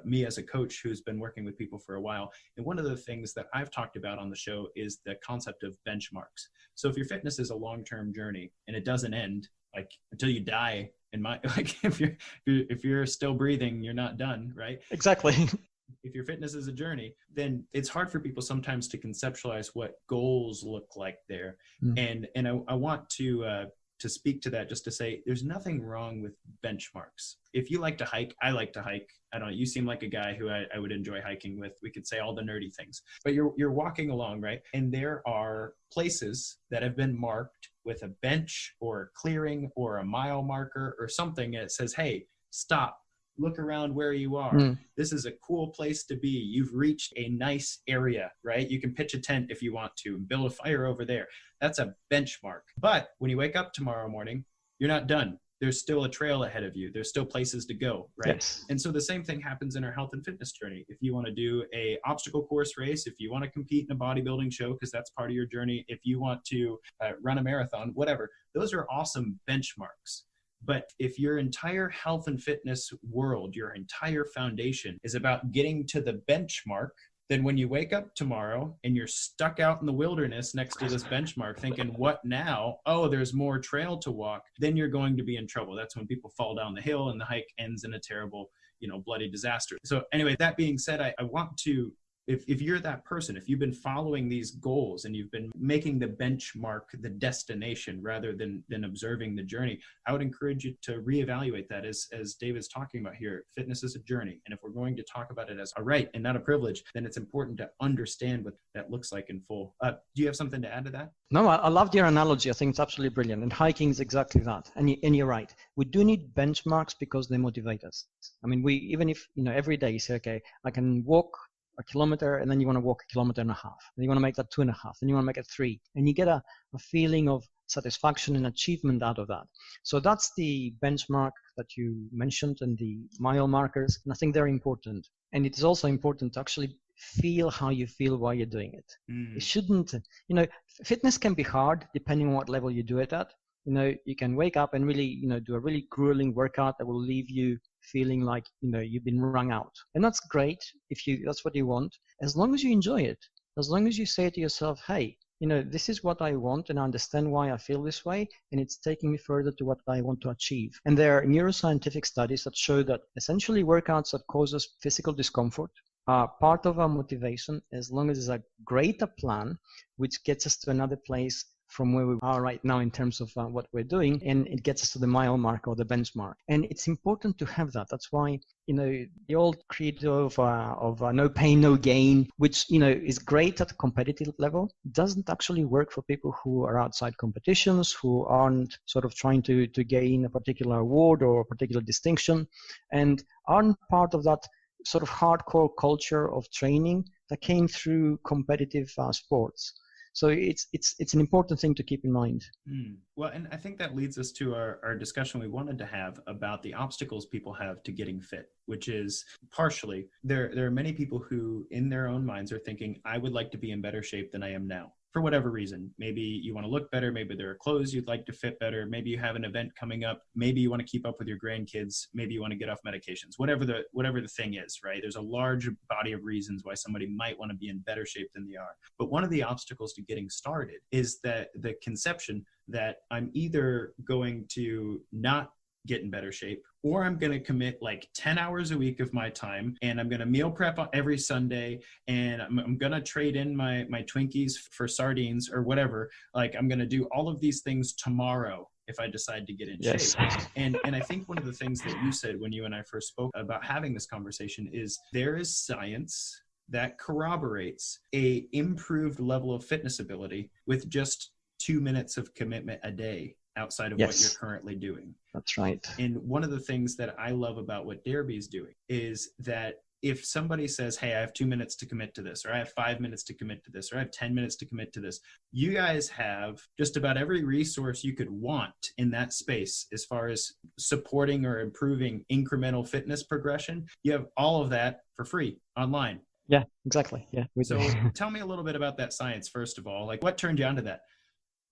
me as a coach who's been working with people for a while. And one of the things that I've talked about on the show is the concept of benchmarks. So if your fitness is a long-term journey and it doesn't end like until you die, if you're still breathing, you're not done, right? Exactly. If your fitness is a journey, then it's hard for people sometimes to conceptualize what goals look like there. And I want to speak to that just to say there's nothing wrong with benchmarks. If you like to hike, I like to hike. I don't know, you seem like a guy who I would enjoy hiking with. We could say all the nerdy things, but you're walking along, right? And there are places that have been marked with a bench or a clearing or a mile marker or something that says, hey, stop. Look around where you are. This is a cool place to be. You've reached a nice area, right? You can pitch a tent if you want to, build a fire over there. That's a benchmark. But when you wake up tomorrow morning, you're not done. There's still a trail ahead of you. There's still places to go, right? Yes. And so the same thing happens in our health and fitness journey. If you want to do a obstacle course race, if you want to compete in a bodybuilding show, because that's part of your journey, if you want to run a marathon, whatever, those are awesome benchmarks. But if your entire health and fitness world, your entire foundation is about getting to the benchmark, then when you wake up tomorrow and you're stuck out in the wilderness next to this benchmark thinking, what now? Oh, there's more trail to walk. Then you're going to be in trouble. That's when people fall down the hill and the hike ends in a terrible, bloody disaster. So anyway, that being said, I want to, if you're that person, if you've been following these goals and you've been making the benchmark the destination rather than observing the journey, I would encourage you to reevaluate that as David's talking about here. Fitness is a journey. And if we're going to talk about it as a right and not a privilege, then it's important to understand what that looks like in full. Do you have something to add to that? No, I loved your analogy. I think it's absolutely brilliant. And hiking is exactly that. And you're right. We do need benchmarks because they motivate us. I mean, even if, every day you say, okay, I can walk a kilometer, and then you want to walk 1.5 kilometers, and you want to make that 2.5, and you want to make it 3, and you get a feeling of satisfaction and achievement out of that. So that's the benchmark that you mentioned and the mile markers. And I think they're important. And it is also important to actually feel how you feel while you're doing it. It shouldn't, fitness can be hard depending on what level you do it at. You can wake up and really, do a really grueling workout that will leave you feeling like, you've been wrung out. And that's great if that's what you want, as long as you enjoy it, as long as you say to yourself, hey, this is what I want and I understand why I feel this way, and it's taking me further to what I want to achieve. And there are neuroscientific studies that show that essentially workouts that cause us physical discomfort are part of our motivation, as long as there's a greater plan which gets us to another place from where we are right now in terms of what we're doing, and it gets us to the mile mark or the benchmark. And it's important to have that. That's why, the old credo of no pain, no gain, which, is great at a competitive level, doesn't actually work for people who are outside competitions, who aren't sort of trying to gain a particular award or a particular distinction, and aren't part of that sort of hardcore culture of training that came through competitive sports. So it's an important thing to keep in mind. Well, and I think that leads us to our discussion we wanted to have about the obstacles people have to getting fit, which is partially, there are many people who in their own minds are thinking, I would like to be in better shape than I am now. For whatever reason. Maybe you want to look better, maybe there are clothes you'd like to fit better, maybe you have an event coming up, maybe you want to keep up with your grandkids, maybe you want to get off medications, whatever the thing is, right? There's a large body of reasons why somebody might want to be in better shape than they are. But one of the obstacles to getting started is that the conception that I'm either going to not get in better shape, or I'm going to commit like 10 hours a week of my time, and I'm going to meal prep every Sunday, and I'm going to trade in my Twinkies for sardines or whatever. Like, I'm going to do all of these things tomorrow if I decide to get in shape. And I think one of the things that you said when you and I first spoke about having this conversation is there is science that corroborates a improved level of fitness ability with just 2 minutes of commitment a day outside of what you're currently doing. That's right. And one of the things that I love about what DAREBEE is doing is that if somebody says, hey, I have 2 minutes to commit to this, or I have 5 minutes to commit to this, or I have 10 minutes to commit to this, you guys have just about every resource you could want in that space as far as supporting or improving incremental fitness progression. You have all of that for free online. Yeah, exactly. Yeah. So tell me a little bit about that science, first of all. Like, what turned you on to that?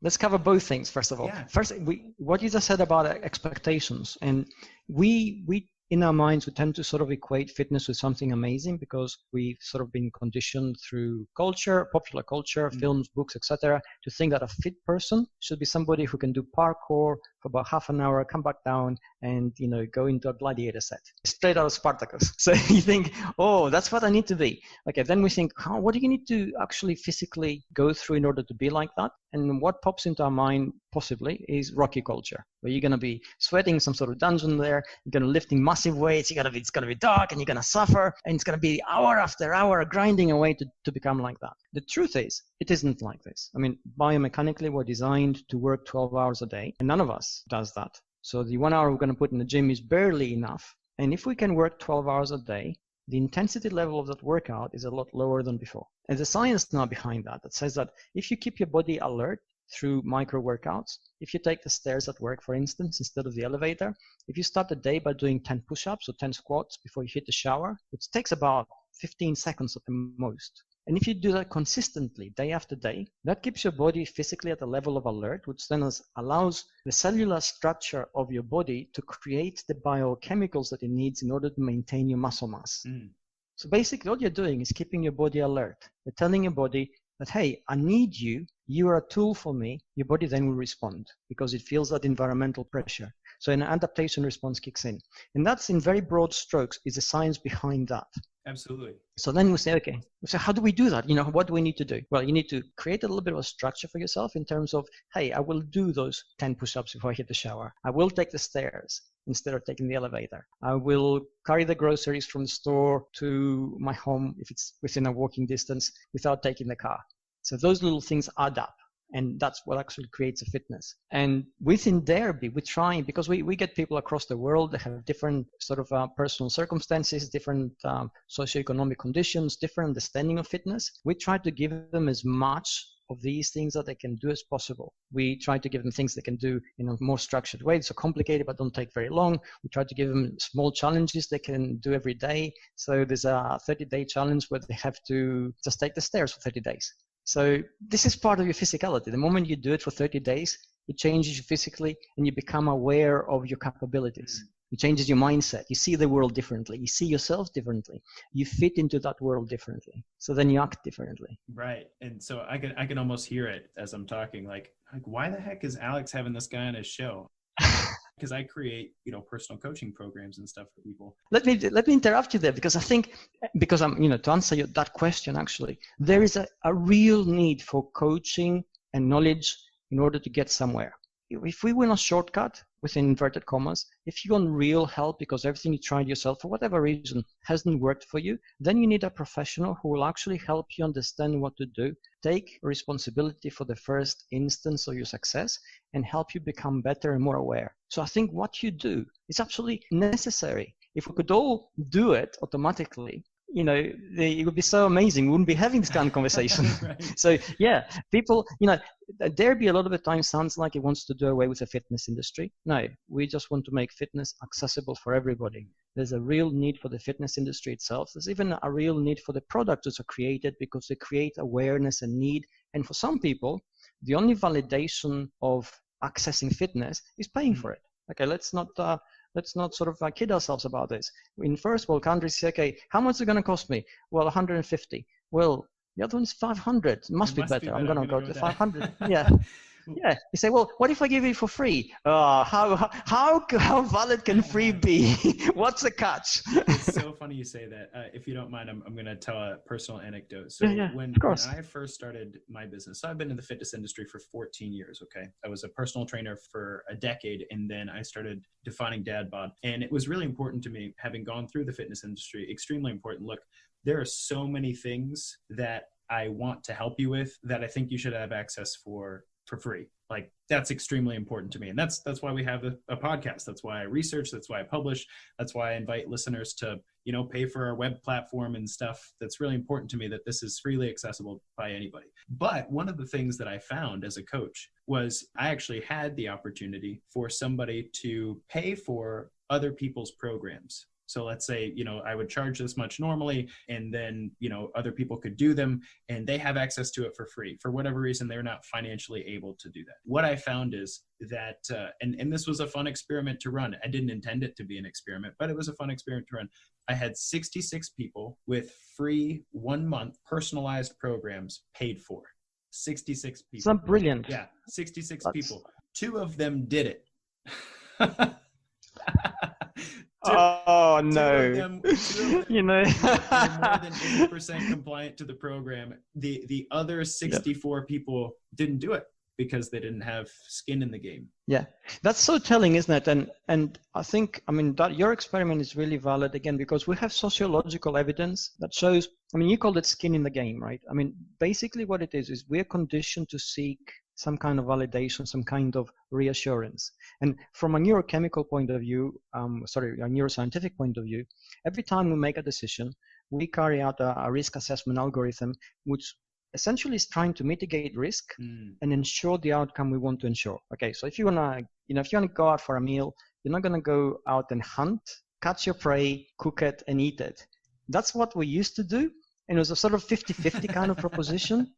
Let's cover both things, first of all. Yeah. First, what you just said about expectations. And we in our minds, we tend to sort of equate fitness with something amazing because we've sort of been conditioned through culture, popular culture, films, books, etc., to think that a fit person should be somebody who can do parkour for about half an hour, come back down, and go into a gladiator set, straight out of Spartacus. So you think, oh, that's what I need to be. Okay, then we think, what do you need to actually physically go through in order to be like that? And what pops into our mind possibly is Rocky culture, where you're going to be sweating some sort of dungeon there, you're going to be lifting massive weights, it's going to be dark, and you're going to suffer, and it's going to be hour after hour grinding away to become like that. The truth is, it isn't like this. I mean, biomechanically, we're designed to work 12 hours a day, and none of us does that. So the 1 hour we're going to put in the gym is barely enough. And if we can work 12 hours a day, the intensity level of that workout is a lot lower than before. And the science now behind that says that if you keep your body alert through micro workouts, if you take the stairs at work, for instance, instead of the elevator, if you start the day by doing 10 push-ups or 10 squats before you hit the shower, which takes about 15 seconds at the most. And if you do that consistently, day after day, that keeps your body physically at a level of alert, which then allows the cellular structure of your body to create the biochemicals that it needs in order to maintain your muscle mass. So basically, all you're doing is keeping your body alert. You're telling your body that, hey, I need you. You are a tool for me. Your body then will respond because it feels that environmental pressure. So an adaptation response kicks in. And that's, in very broad strokes, is the science behind that. Absolutely. So then we say, okay, so how do we do that? What do we need to do? Well, you need to create a little bit of a structure for yourself in terms of, hey, I will do those 10 push-ups before I hit the shower. I will take the stairs instead of taking the elevator. I will carry the groceries from the store to my home if it's within a walking distance without taking the car. So those little things add up. And that's what actually creates a fitness. And within DAREBEE, we try, because we get people across the world that have different sort of personal circumstances, different socioeconomic conditions, different understanding of fitness. We try to give them as much of these things that they can do as possible. We try to give them things they can do in a more structured way. It's so complicated, but don't take very long. We try to give them small challenges they can do every day. So there's a 30-day challenge where they have to just take the stairs for 30 days. So this is part of your physicality. The moment you do it for 30 days, it changes you physically and you become aware of your capabilities. It changes your mindset. You see the world differently. You see yourself differently. You fit into that world differently. So then you act differently. Right. And so I can almost hear it as I'm talking. Like why the heck is Alex having this guy on his show? Because I create, personal coaching programs and stuff for people. Let me interrupt you there, because I think, because I'm, to answer that question, actually, there is a real need for coaching and knowledge in order to get somewhere. If we want a shortcut, within inverted commas, if you want real help because everything you tried yourself for whatever reason hasn't worked for you, then you need a professional who will actually help you understand what to do, take responsibility for the first instance of your success, and help you become better and more aware. So I think what you do is absolutely necessary. If we could all do it automatically, it would be so amazing. We wouldn't be having this kind of conversation. Right. So yeah, people, DAREBEE a lot of the time sounds like it wants to do away with the fitness industry. No, we just want to make fitness accessible for everybody. There's a real need for the fitness industry itself. There's even a real need for the products that are created because they create awareness and need. And for some people, the only validation of accessing fitness is paying for it. Okay, let's not sort of kid ourselves about this. In first world countries, say, okay, how much is it going to cost me? Well, 150. Well, the other one's 500. It must be better. I'm going to go to 500. Yeah. Yeah. You say, well, what if I give it for free? How valid can free be? What's the catch? It's so funny you say that. If you don't mind, I'm going to tell a personal anecdote. So when I first started my business, so I've been in the fitness industry for 14 years. Okay. I was a personal trainer for a decade, and then I started Defining Dad Bod. And it was really important to me, having gone through the fitness industry, extremely important. Look, there are so many things that I want to help you with that I think you should have access for free. Like that's extremely important to me. And that's why we have a podcast. That's why I research. That's why I publish. That's why I invite listeners to, pay for our web platform and stuff. That's really important to me that this is freely accessible by anybody. But one of the things that I found as a coach was I actually had the opportunity for somebody to pay for other people's programs. So let's say, I would charge this much normally, and then, other people could do them and they have access to it for free. For whatever reason, they're not financially able to do that. What I found is that, and this was a fun experiment to run. I didn't intend it to be an experiment, but it was a fun experiment to run. I had 66 people with free 1 month personalized programs paid for. 66 people. That's brilliant. Yeah, 66 people. 2 of them did it. Oh no! Two of them were more than 80% compliant to the program. The other 64 people didn't do it because they didn't have skin in the game. Yeah, that's so telling, isn't it? And I think, that your experiment is really valid again because we have sociological evidence that shows. You called it skin in the game, right? Basically what it is we're conditioned to seek some kind of validation, some kind of reassurance. And from a neurochemical point of view, a neuroscientific point of view, every time we make a decision, we carry out a risk assessment algorithm, which essentially is trying to mitigate risk and ensure the outcome we want to ensure. Okay, so if you wanna go out for a meal, you're not gonna go out and hunt, catch your prey, cook it, and eat it. That's what we used to do, and it was a sort of 50-50 kind of proposition.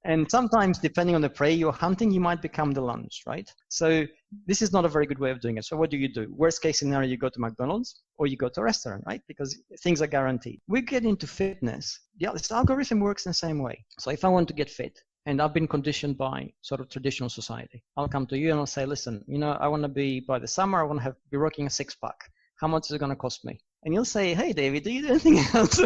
And sometimes, depending on the prey you're hunting, you might become the lunch, right? So this is not a very good way of doing it. So what do? Worst case scenario, you go to McDonald's or you go to a restaurant, right? Because things are guaranteed. We get into fitness. This algorithm works in the same way. So if I want to get fit, and I've been conditioned by sort of traditional society, I'll come to you and I'll say, listen, I want to be, by the summer, I want to be rocking a 6-pack. How much is it going to cost me? And you'll say, hey, David, do you do anything else?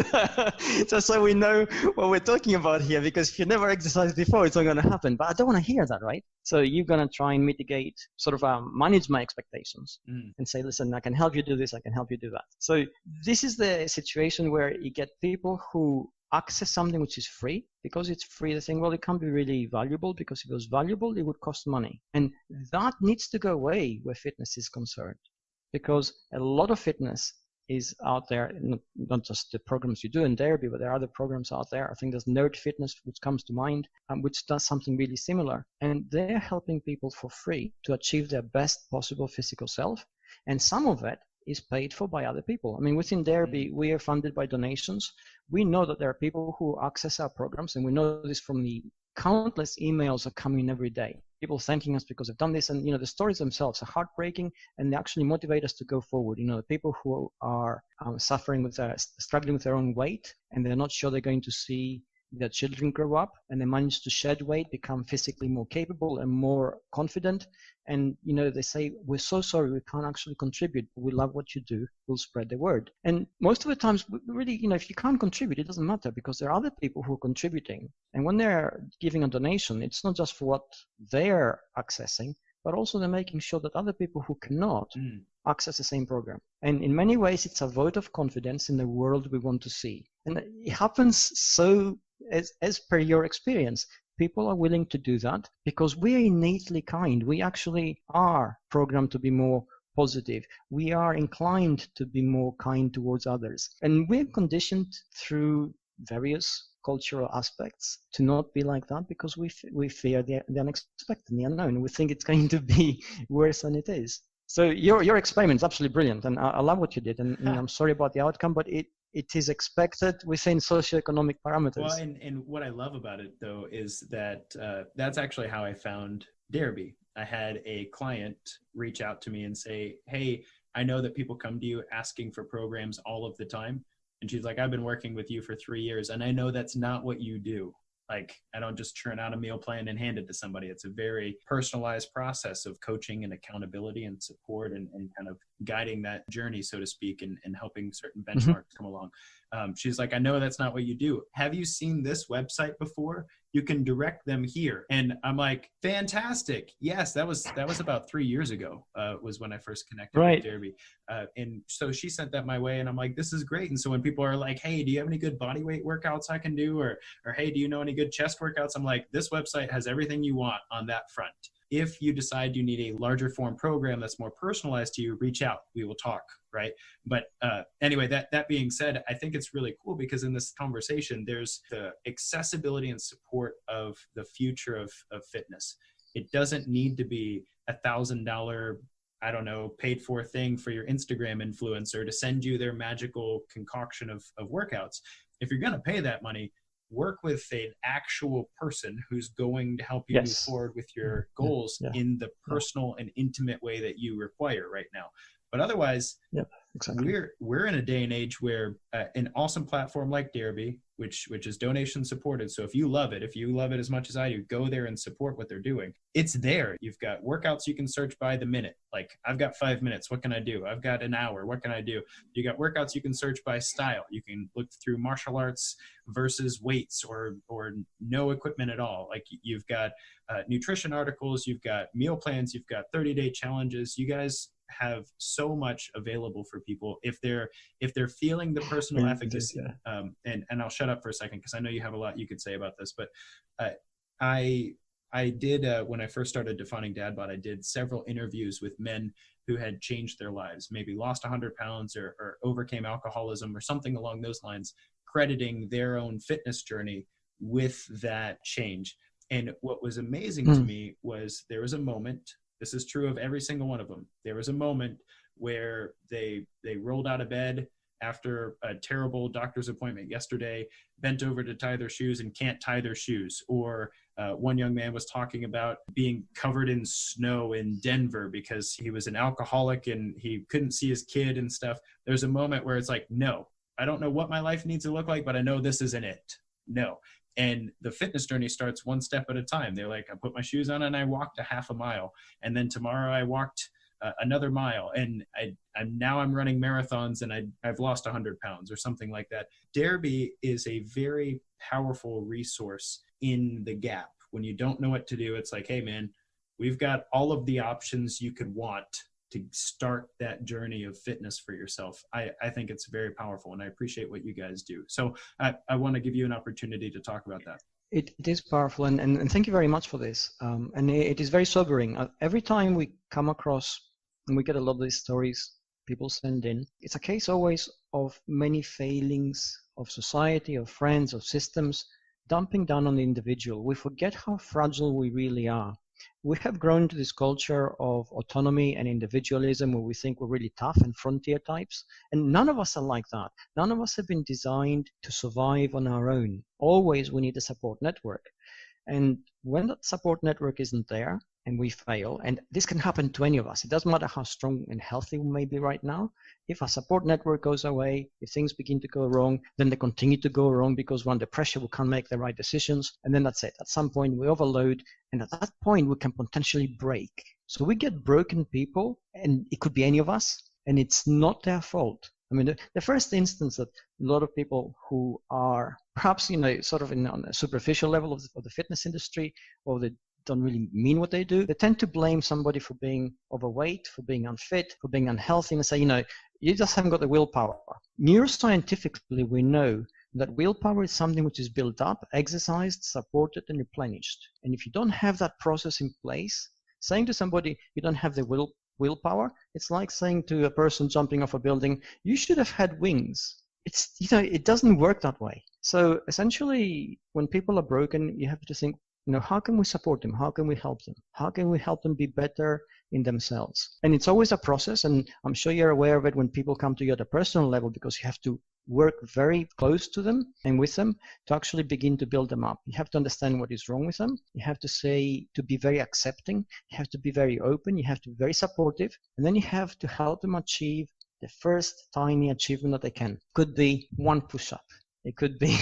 Just so we know what we're talking about here, because if you never exercised before, it's not going to happen. But I don't want to hear that, right? So you're going to try and mitigate, sort of manage my expectations and say, listen, I can help you do this, I can help you do that. So this is the situation where you get people who access something which is free. Because it's free, they think, well, it can't be really valuable, because if it was valuable, it would cost money. And that needs to go away where fitness is concerned. Because a lot of fitness is out there, not just the programs you do in DAREBEE, but there are other programs out there. I think there's Nerd Fitness, which comes to mind, which does something really similar. And they're helping people for free to achieve their best possible physical self. And some of it is paid for by other people. I mean, within DAREBEE, we are funded by donations. We know that there are people who access our programs, and we know this from the countless emails that come in every day. People thanking us because they've done this, and the stories themselves are heartbreaking, and they actually motivate us to go forward. The people who are suffering with struggling with their own weight, and they're not sure they're going to see their children grow up, and they manage to shed weight, become physically more capable and more confident. And they say, we're so sorry we can't actually contribute, but we love what you do, we'll spread the word. And most of the times, really, if you can't contribute, it doesn't matter, because there are other people who are contributing. And when they're giving a donation, it's not just for what they're accessing, but also they're making sure that other people who cannot access the same program. And in many ways, it's a vote of confidence in the world we want to see. And it happens so, as per your experience, people are willing to do that because we are innately kind. We actually are programmed to be more positive. We are inclined to be more kind towards others. And we're conditioned through various cultural aspects to not be like that because we fear the unexpected, the unknown. We think it's going to be worse than it is. So your experiment is absolutely brilliant, and I love what you did. And I'm sorry about the outcome, but it is expected within socioeconomic parameters. Well, and what I love about it, though, is that that's actually how I found DAREBEE. I had a client reach out to me and say, hey, I know that people come to you asking for programs all of the time. And she's like, I've been working with you for 3 years, and I know that's not what you do. Like, I don't just churn out a meal plan and hand it to somebody. It's a very personalized process of coaching and accountability and support and kind of guiding that journey, so to speak, and helping certain benchmarks come along. She's like, I know that's not what you do. Have you seen this website before? You can direct them here. And I'm like, fantastic. Yes, that was about 3 years ago, was when I first connected with DAREBEE. And so she sent that my way, and I'm like, this is great. And so when people are like, hey, do you have any good body weight workouts I can do? Or hey, do you know any good chest workouts? I'm like, this website has everything you want on that front. If you decide you need a larger form program that's more personalized to you, reach out. We will talk, right? But anyway, that being said, I think it's really cool because in this conversation, there's the accessibility and support of the future of fitness. It doesn't need to be $1,000, I don't know, paid for thing for your Instagram influencer to send you their magical concoction of workouts. If you're going to pay that money, work with an actual person who's going to help you move forward with your goals in the personal and intimate way that you require right now. But otherwise, exactly. We're in a day and age where an awesome platform like DAREBEE, which is donation supported. So if you love it as much as I do, go there and support what they're doing. It's there. You've got workouts you can search by the minute. Like, I've got 5 minutes. What can I do? I've got an hour. What can I do? You got workouts you can search by style. You can look through martial arts versus weights or no equipment at all. Like, you've got nutrition articles, you've got meal plans, you've got 30-day challenges. You guys have so much available for people if they're feeling the personal efficacy. And I'll shut up for a second because I know you have a lot you could say about this, but I did when I first started Defining Dad Bod, I did several interviews with men who had changed their lives, maybe lost 100 pounds or overcame alcoholism or something along those lines, crediting their own fitness journey with that change. And what was amazing to me was there was a moment. This is true of every single one of them. There was a moment where they rolled out of bed after a terrible doctor's appointment yesterday, bent over to tie their shoes and can't tie their shoes. Or one young man was talking about being covered in snow in Denver because he was an alcoholic and he couldn't see his kid and stuff. There's a moment where it's like, no, I don't know what my life needs to look like, but I know this isn't it. No. And the fitness journey starts one step at a time. They're like, I put my shoes on and I walked a half a mile. And then tomorrow I walked another mile. And I'm running marathons and I've lost 100 pounds or something like that. DAREBEE is a very powerful resource in the gap. When you don't know what to do, it's like, hey man, we've got all of the options you could want to start that journey of fitness for yourself. I think it's very powerful and I appreciate what you guys do. So I want to give you an opportunity to talk about that. It is powerful and thank you very much for this. And it is very sobering. Every time we come across and we get a lot of these stories, people send in, it's a case always of many failings of society, of friends, of systems, dumping down on the individual. We forget how fragile we really are. We have grown into this culture of autonomy and individualism where we think we're really tough and frontier types. And none of us are like that. None of us have been designed to survive on our own. Always we need a support network. And when that support network isn't there and we fail, and this can happen to any of us, it doesn't matter how strong and healthy we may be right now. If our support network goes away, if things begin to go wrong, then they continue to go wrong because we're under pressure, we can't make the right decisions, and then that's it. At some point we overload, and at that point we can potentially break. So we get broken people, and it could be any of us, and it's not their fault. I mean, the first instance that a lot of people who are perhaps, sort of on a superficial level of the fitness industry, or they don't really mean what they do, they tend to blame somebody for being overweight, for being unfit, for being unhealthy, and say, you just haven't got the willpower. Neuroscientifically, we know that willpower is something which is built up, exercised, supported, and replenished. And if you don't have that process in place, saying to somebody you don't have the willpower, it's like saying to a person jumping off a building, you should have had wings. It doesn't work that way. So essentially, when people are broken, you have to think, how can we support them? How can we help them? How can we help them be better in themselves? And it's always a process, and I'm sure you're aware of it when people come to you at a personal level, because you have to work very close to them and with them to actually begin to build them up. You have to understand what is wrong with them. You have to be very accepting. You have to be very open. You have to be very supportive. And then you have to help them achieve the first tiny achievement that they can. It could be one push-up. It could be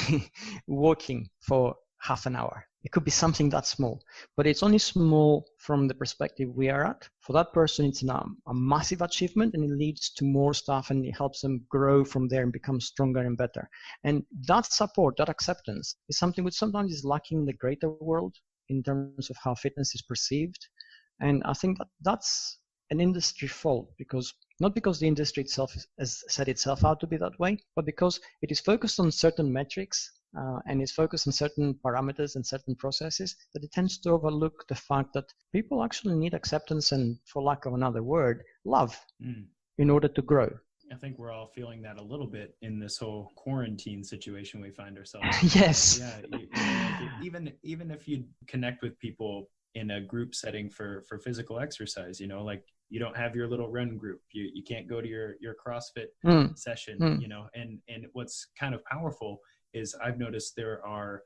walking for half an hour. It could be something that small, but it's only small from the perspective we are at. For that person, it's a massive achievement, and it leads to more stuff, and it helps them grow from there and become stronger and better. And that support, that acceptance, is something which sometimes is lacking in the greater world in terms of how fitness is perceived. And I think that's an industry fault, not because the industry itself has set itself out to be that way, but because it is focused on certain metrics and is focused on certain parameters and certain processes, that it tends to overlook the fact that people actually need acceptance and, for lack of another word, love in order to grow. I think we're all feeling that a little bit in this whole quarantine situation we find ourselves in. Yes. Yeah. Even if you connect with people in a group setting for physical exercise, like you don't have your little run group, you can't go to your CrossFit session, and what's kind of powerful is I've noticed there are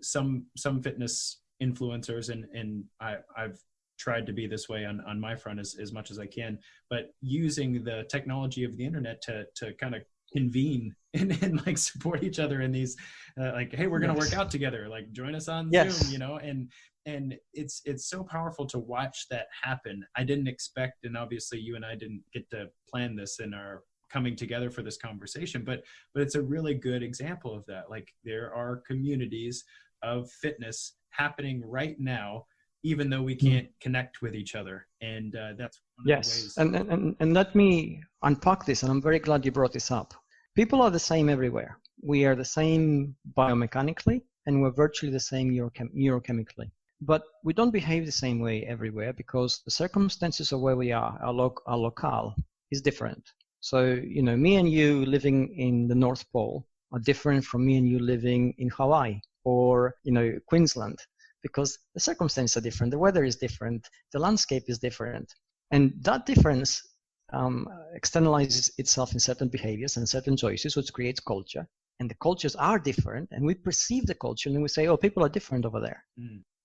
some fitness influencers, and I've tried to be this way on my front as much as I can, but using the technology of the internet to kind of convene and like support each other in these like, hey, we're going to work out together, like join us on Zoom, and it's so powerful to watch that happen. I didn't expect, and obviously you and I didn't get to plan this in our coming together for this conversation, but it's a really good example of that. Like, there are communities of fitness happening right now, even though we can't connect with each other. And that's one of the ways. And let me unpack this, and I'm very glad you brought this up. People are the same everywhere. We are the same biomechanically, and we're virtually the same neurochemically. But we don't behave the same way everywhere, because the circumstances of where we are, our locale, is different. So, me and you living in the North Pole are different from me and you living in Hawaii or, Queensland, because the circumstances are different, the weather is different, the landscape is different. And that difference externalizes itself in certain behaviors and certain choices, which creates culture. And the cultures are different, and we perceive the culture, and we say, oh, people are different over there.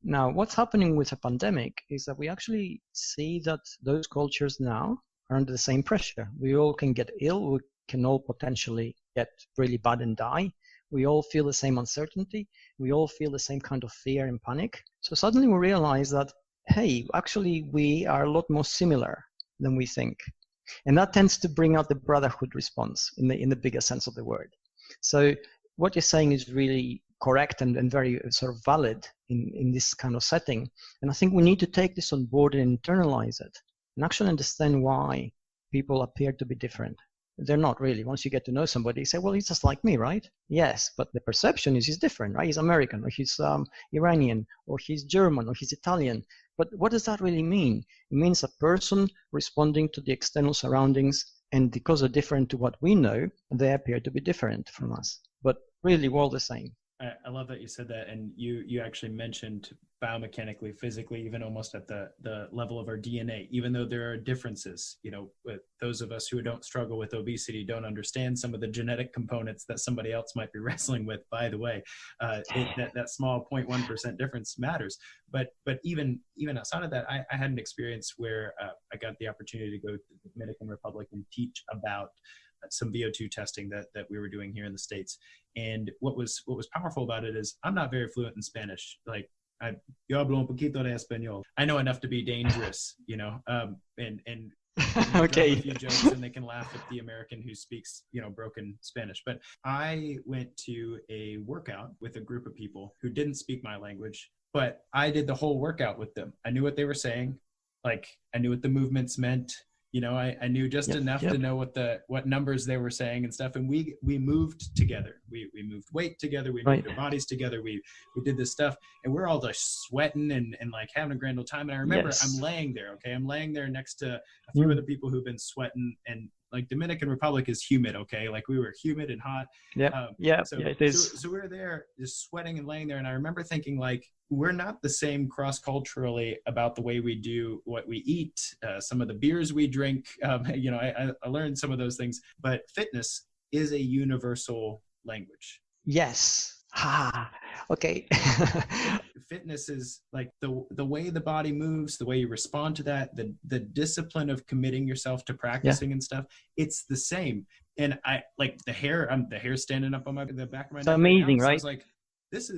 Now, what's happening with a pandemic is that we actually see that those cultures now are under the same pressure. We all can get ill. We can all potentially get really bad and die. We all feel the same uncertainty. We all feel the same kind of fear and panic. So suddenly we realize that, hey, actually we are a lot more similar than we think. And that tends to bring out the brotherhood response in the bigger sense of the word. So what you're saying is really correct and very sort of valid in this kind of setting. And I think we need to take this on board and internalize it and actually understand why people appear to be different. They're not really. Once you get to know somebody, you say, well, he's just like me, right? Yes, but the perception is he's different, right? He's American, or he's Iranian, or he's German, or he's Italian. But what does that really mean? It means a person responding to the external surroundings And because they're different to what we know, they appear to be different from us. But really, we're all the same. I love that you said that, and you actually mentioned biomechanically, physically, even almost at the level of our DNA, even though there are differences. With those of us who don't struggle with obesity don't understand some of the genetic components that somebody else might be wrestling with, by the way. That small 0.1% difference matters. But even outside of that, I had an experience where I got the opportunity to go to the Dominican Republic and teach about some VO2 testing that we were doing here in the States. And what was powerful about it is I'm not very fluent in Spanish. Like, yo hablo un poquito de español. I know enough to be dangerous, and Okay. a few jokes and they can laugh at the American who speaks, broken Spanish. But I went to a workout with a group of people who didn't speak my language, but I did the whole workout with them. I knew what they were saying. Like, I knew what the movements meant. I knew just enough to know what numbers they were saying and stuff. And we moved together. We moved weight together. We moved our bodies together. We did this stuff, and we're all just sweating and like having a grand old time. And I remember I'm laying there. Okay. I'm laying there next to a few other people who've been sweating, and like Dominican Republic is humid. Okay. Like, we were humid and hot. So it is. So we were there just sweating and laying there. And I remember thinking, like, we're not the same cross-culturally about the way we do what we eat, some of the beers we drink. I learned some of those things, but fitness is a universal language. Yes. Okay. Fitness is like the way the body moves, the way you respond to that, the discipline of committing yourself to practicing and stuff. It's the same. And I like the hair standing up on the back of my neck. It's amazing, right? I was like, this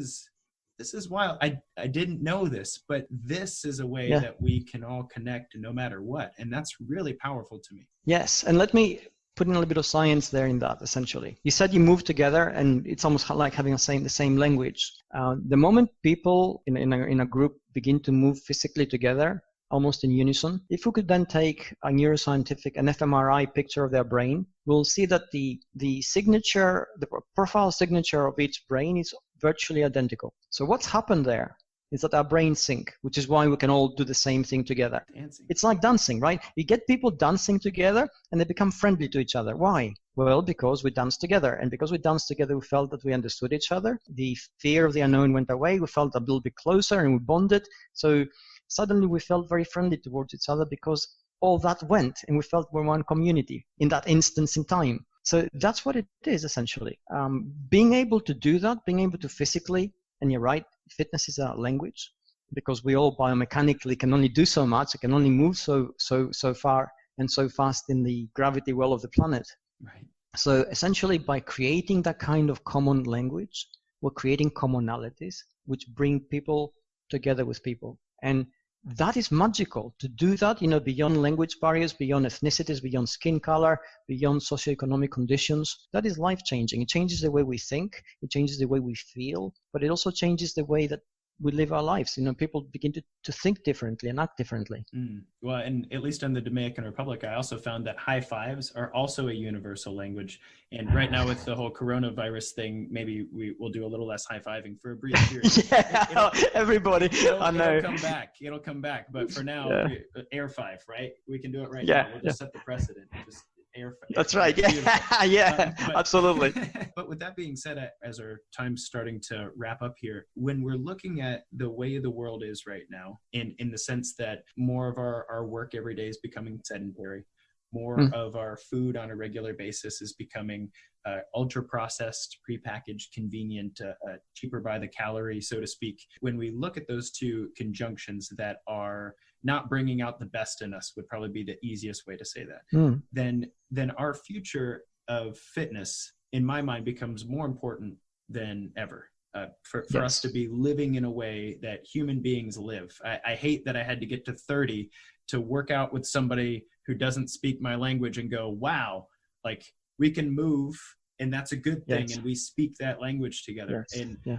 is wild. I didn't know this, but this is a way that we can all connect no matter what. And that's really powerful to me. Yes. And let me put in a little bit of science there in that, essentially. You said you move together, and it's almost like having the same language. The moment people in a group begin to move physically together, almost in unison, if we could then take an fMRI picture of their brain, we'll see that the signature, the profile signature of each brain is virtually identical. So what's happened there is that our brains sync, which is why we can all do the same thing together. Dancing. It's like dancing, right? You get people dancing together and they become friendly to each other. Why? Well, because we danced together. And because we danced together, we felt that we understood each other. The fear of the unknown went away. We felt a little bit closer and we bonded. So suddenly we felt very friendly towards each other because all that went and we felt we're one community in that instance in time. So that's what it is, essentially. Being able to do that, being able to physically, and you're right, fitness is a language, because we all biomechanically can only do so much. It can only move so far and so fast in the gravity well of the planet. Right. So essentially, by creating that kind of common language, we're creating commonalities which bring people together with people. And that is magical to do that, beyond language barriers, beyond ethnicities, beyond skin color, beyond socioeconomic conditions. That is life-changing. It changes the way we think, it changes the way we feel, but it also changes the way that we live our lives. People begin to think differently and act differently. Well, and at least in the Dominican Republic, I also found that high fives are also a universal language. And right now with the whole coronavirus thing, maybe we will do a little less high fiving for a brief period. Everybody. I know. It'll come back. But for now, air five, right? We can do it right now. We'll just set the precedent. Just air five. That's right. Yeah. Absolutely. But with that being said, as our time's starting to wrap up here, when we're looking at the way the world is right now, in the sense that more of our work every day is becoming sedentary, more of our food on a regular basis is becoming ultra processed, prepackaged, convenient, cheaper by the calorie, so to speak. When we look at those two conjunctions that are not bringing out the best in us, would probably be the easiest way to say that, then our future of fitness, in my mind, becomes more important than ever. For us to be living in a way that human beings live. I hate that I had to get to 30 to work out with somebody who doesn't speak my language and go, wow, like, we can move, and that's a good thing, and we speak that language together.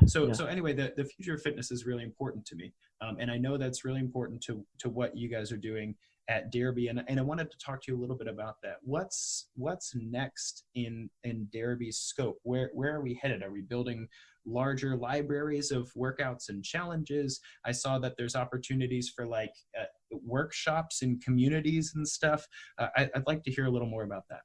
So anyway, the future of fitness is really important to me. And I know that's really important to what you guys are doing at DAREBEE, and I wanted to talk to you a little bit about that. What's next in DAREBEE's scope? Where are we headed? Are we building larger libraries of workouts and challenges? I saw that there's opportunities for like workshops in communities and stuff. I'd like to hear a little more about that.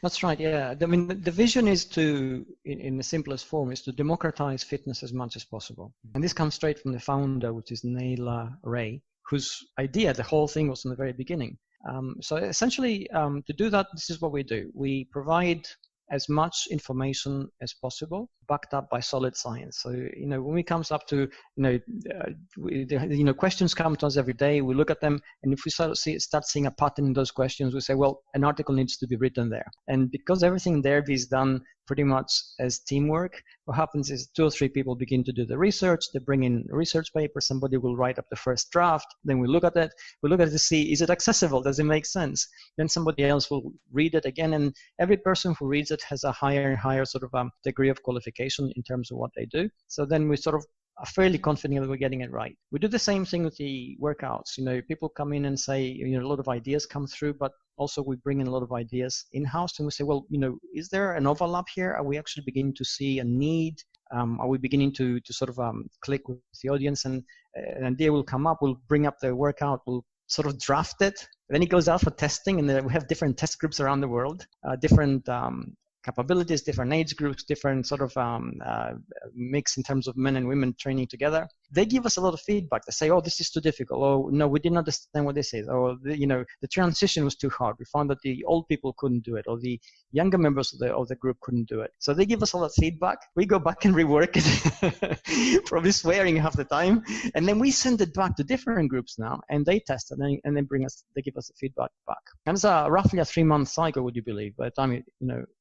That's right, yeah. I mean, the vision is to, in the simplest form, is to democratize fitness as much as possible. And this comes straight from the founder, which is Naila Ray, whose idea, the whole thing was in the very beginning. So essentially, to do that, this is what we do. We provide as much information as possible, backed up by solid science. So, when it comes up to, questions come to us every day, we look at them, and if we start seeing a pattern in those questions, we say, well, an article needs to be written there. And because everything there is done pretty much as teamwork, what happens is 2 or 3 people begin to do the research, they bring in a research paper, somebody will write up the first draft, then we look at it to see, is it accessible, does it make sense? Then somebody else will read it again, and every person who reads it has a higher and higher sort of degree of qualification in terms of what they do. So then we sort of are fairly confident that we're getting it right. We do the same thing with the workouts. People come in and say, a lot of ideas come through, but also we bring in a lot of ideas in-house, and we say, well, is there an overlap here? Are we actually beginning to see a need? Are we beginning to sort of click with the audience? And an idea will come up, we'll bring up the workout, we'll sort of draft it, then it goes out for testing, and then we have different test groups around the world, different capabilities, different age groups, different sort of mix in terms of men and women training together. They give us a lot of feedback. They say, oh, this is too difficult. Oh, no, we didn't understand what this is. Or, the transition was too hard. We found that the old people couldn't do it, or the younger members of the group couldn't do it. So they give us a lot of feedback. We go back and rework it, probably swearing half the time. And then we send it back to different groups now, and they test it, and then they give us the feedback back. And it's roughly a 3-month cycle, would you believe, by the time,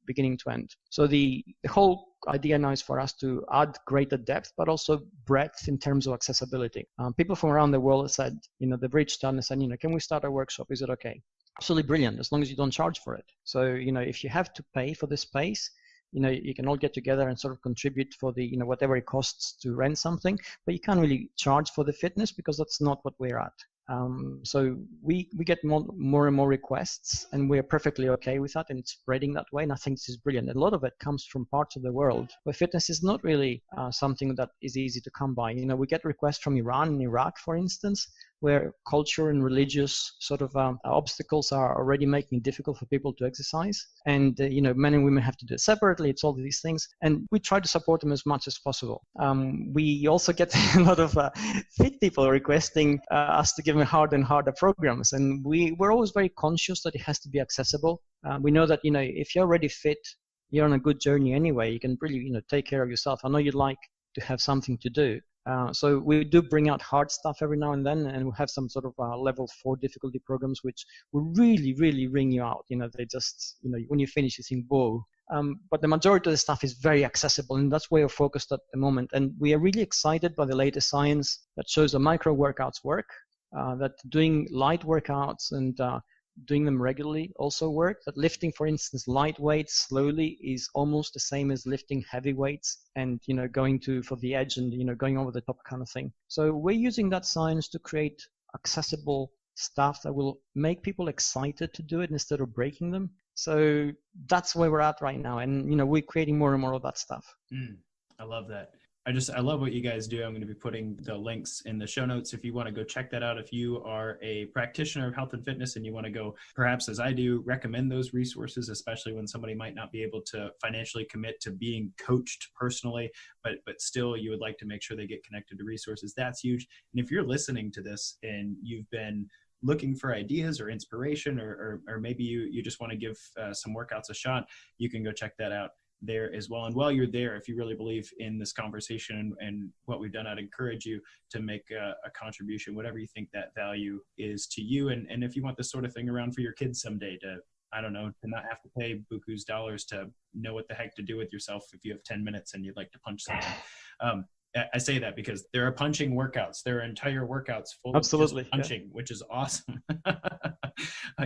beginning to end. So the whole idea now is for us to add greater depth, but also breadth in terms of accessibility. People from around the world have said, they've reached out and said, can we start a workshop? Is it okay? Absolutely brilliant, as long as you don't charge for it. So, if you have to pay for the space, you can all get together and sort of contribute for the, whatever it costs to rent something, but you can't really charge for the fitness because that's not what we're at. So we get more and more requests, and we're perfectly okay with that, and it's spreading that way, and I think this is brilliant. A lot of it comes from parts of the world where fitness is not really something that is easy to come by. We get requests from Iran and Iraq, for instance, where culture and religious sort of obstacles are already making it difficult for people to exercise. And, men and women have to do it separately. It's all these things. And we try to support them as much as possible. We also get a lot of fit people requesting us to give them harder and harder programs. And we're always very conscious that it has to be accessible. We know that, if you're already fit, you're on a good journey anyway. You can really, take care of yourself. I know you'd like to have something to do. So we do bring out hard stuff every now and then, and we have some sort of level 4 difficulty programs which will really, really ring you out. They just, when you finish, you think, whoa. But the majority of the stuff is very accessible, and that's where we're focused at the moment. And we are really excited by the latest science that shows that micro workouts work, that doing light workouts and doing them regularly also work. That lifting, for instance, light weights slowly is almost the same as lifting heavy weights and, going for the edge and, going over the top kind of thing. So we're using that science to create accessible stuff that will make people excited to do it instead of breaking them. So that's where we're at right now. And, we're creating more and more of that stuff. I love that. I love what you guys do. I'm going to be putting the links in the show notes if you want to go check that out. If you are a practitioner of health and fitness and you want to go, perhaps as I do, recommend those resources, especially when somebody might not be able to financially commit to being coached personally, but still you would like to make sure they get connected to resources. That's huge. And if you're listening to this and you've been looking for ideas or inspiration, or maybe you just want to give some workouts a shot, you can go check that out there as well. And while you're there, if you really believe in this conversation and what we've done, I'd encourage you to make a contribution, whatever you think that value is to you. And if you want this sort of thing around for your kids someday, to not have to pay buku's dollars to know what the heck to do with yourself if you have 10 minutes and you'd like to punch something. I say that because there are punching workouts. There are entire workouts full of just punching, which is awesome.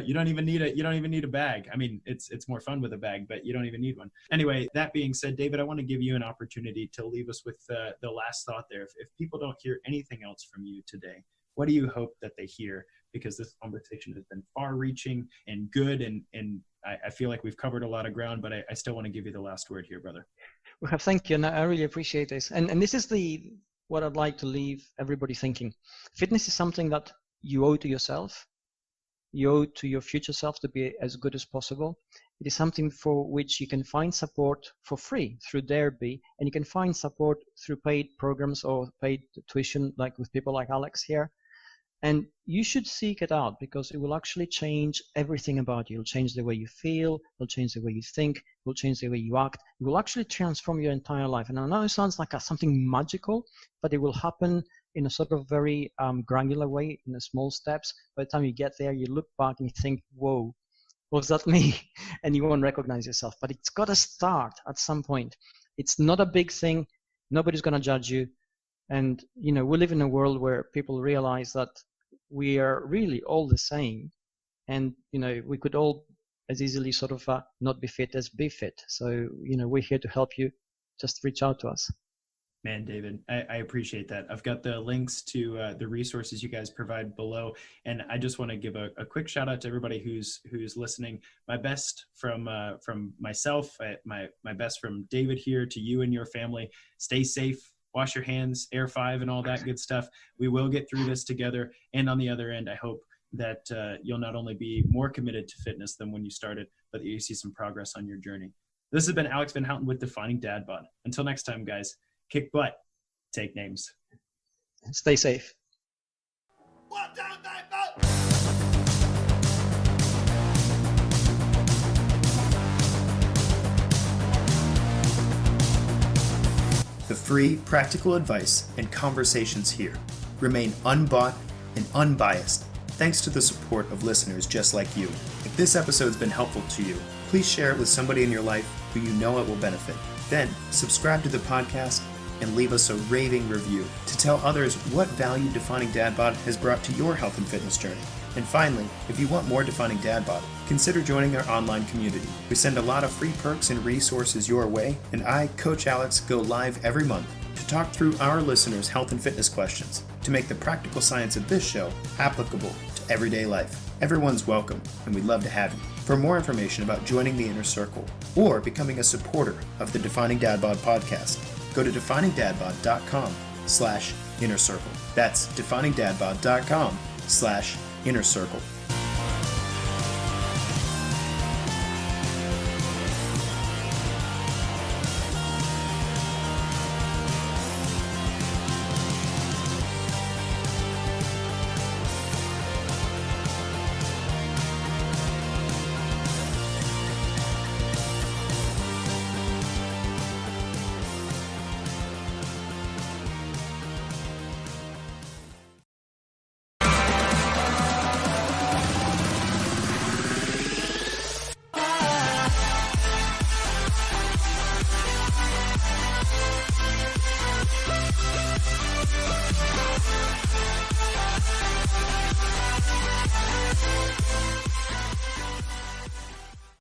You don't even need a bag. I mean, it's more fun with a bag, but you don't even need one. Anyway, that being said, David, I want to give you an opportunity to leave us with the last thought there. If people don't hear anything else from you today, What do you hope that they hear? Because this conversation has been far-reaching and good, and I feel like we've covered a lot of ground, but I still want to give you the last word here, brother. Well, thank you, and I really appreciate this. And this is what I'd like to leave everybody thinking. Fitness is something that you owe to yourself. You owe to your future self to be as good as possible. It is something for which you can find support for free through DAREBEE, and you can find support through paid programs or paid tuition, like with people like Alex here. And you should seek it out because it will actually change everything about you. It'll change the way you feel, it'll change the way you think, it will change the way you act. It will actually transform your entire life. And I know it sounds like something magical, but it will happen in a sort of very granular way, in the small steps. By the time you get there, you look back and you think, whoa, was that me? And you won't recognize yourself. But it's got to start at some point. It's not a big thing. Nobody's going to judge you. And, we live in a world where people realize that we are really all the same. And, we could all as easily sort of not be fit as be fit. So, we're here to help you. Just reach out to us. Man, David, I appreciate that. I've got the links to the resources you guys provide below. And I just want to give a quick shout out to everybody who's listening. My best from myself, my best from David here to you and your family. Stay safe, wash your hands, Air 5 and all that good stuff. We will get through this together. And on the other end, I hope that you'll not only be more committed to fitness than when you started, but that you see some progress on your journey. This has been Alex Van Houten with Defining Dad Bod. Until next time, guys. Kick butt, take names. Stay safe. 1, 2, 3, 4. The free, practical advice and conversations here remain unbought and unbiased thanks to the support of listeners just like you. If this episode's been helpful to you, please share it with somebody in your life who you know it will benefit. Then, subscribe to the podcast and leave us a raving review to tell others what value Defining Dad Bod has brought to your health and fitness journey. And finally, if you want more Defining Dad Bod, consider joining our online community. We send a lot of free perks and resources your way, and I, Coach Alex, go live every month to talk through our listeners' health and fitness questions to make the practical science of this show applicable to everyday life. Everyone's welcome, and we'd love to have you. For more information about joining the Inner Circle or becoming a supporter of the Defining Dad Bod podcast, go to definingdadbod.com/inner circle. That's definingdadbod.com/inner circle.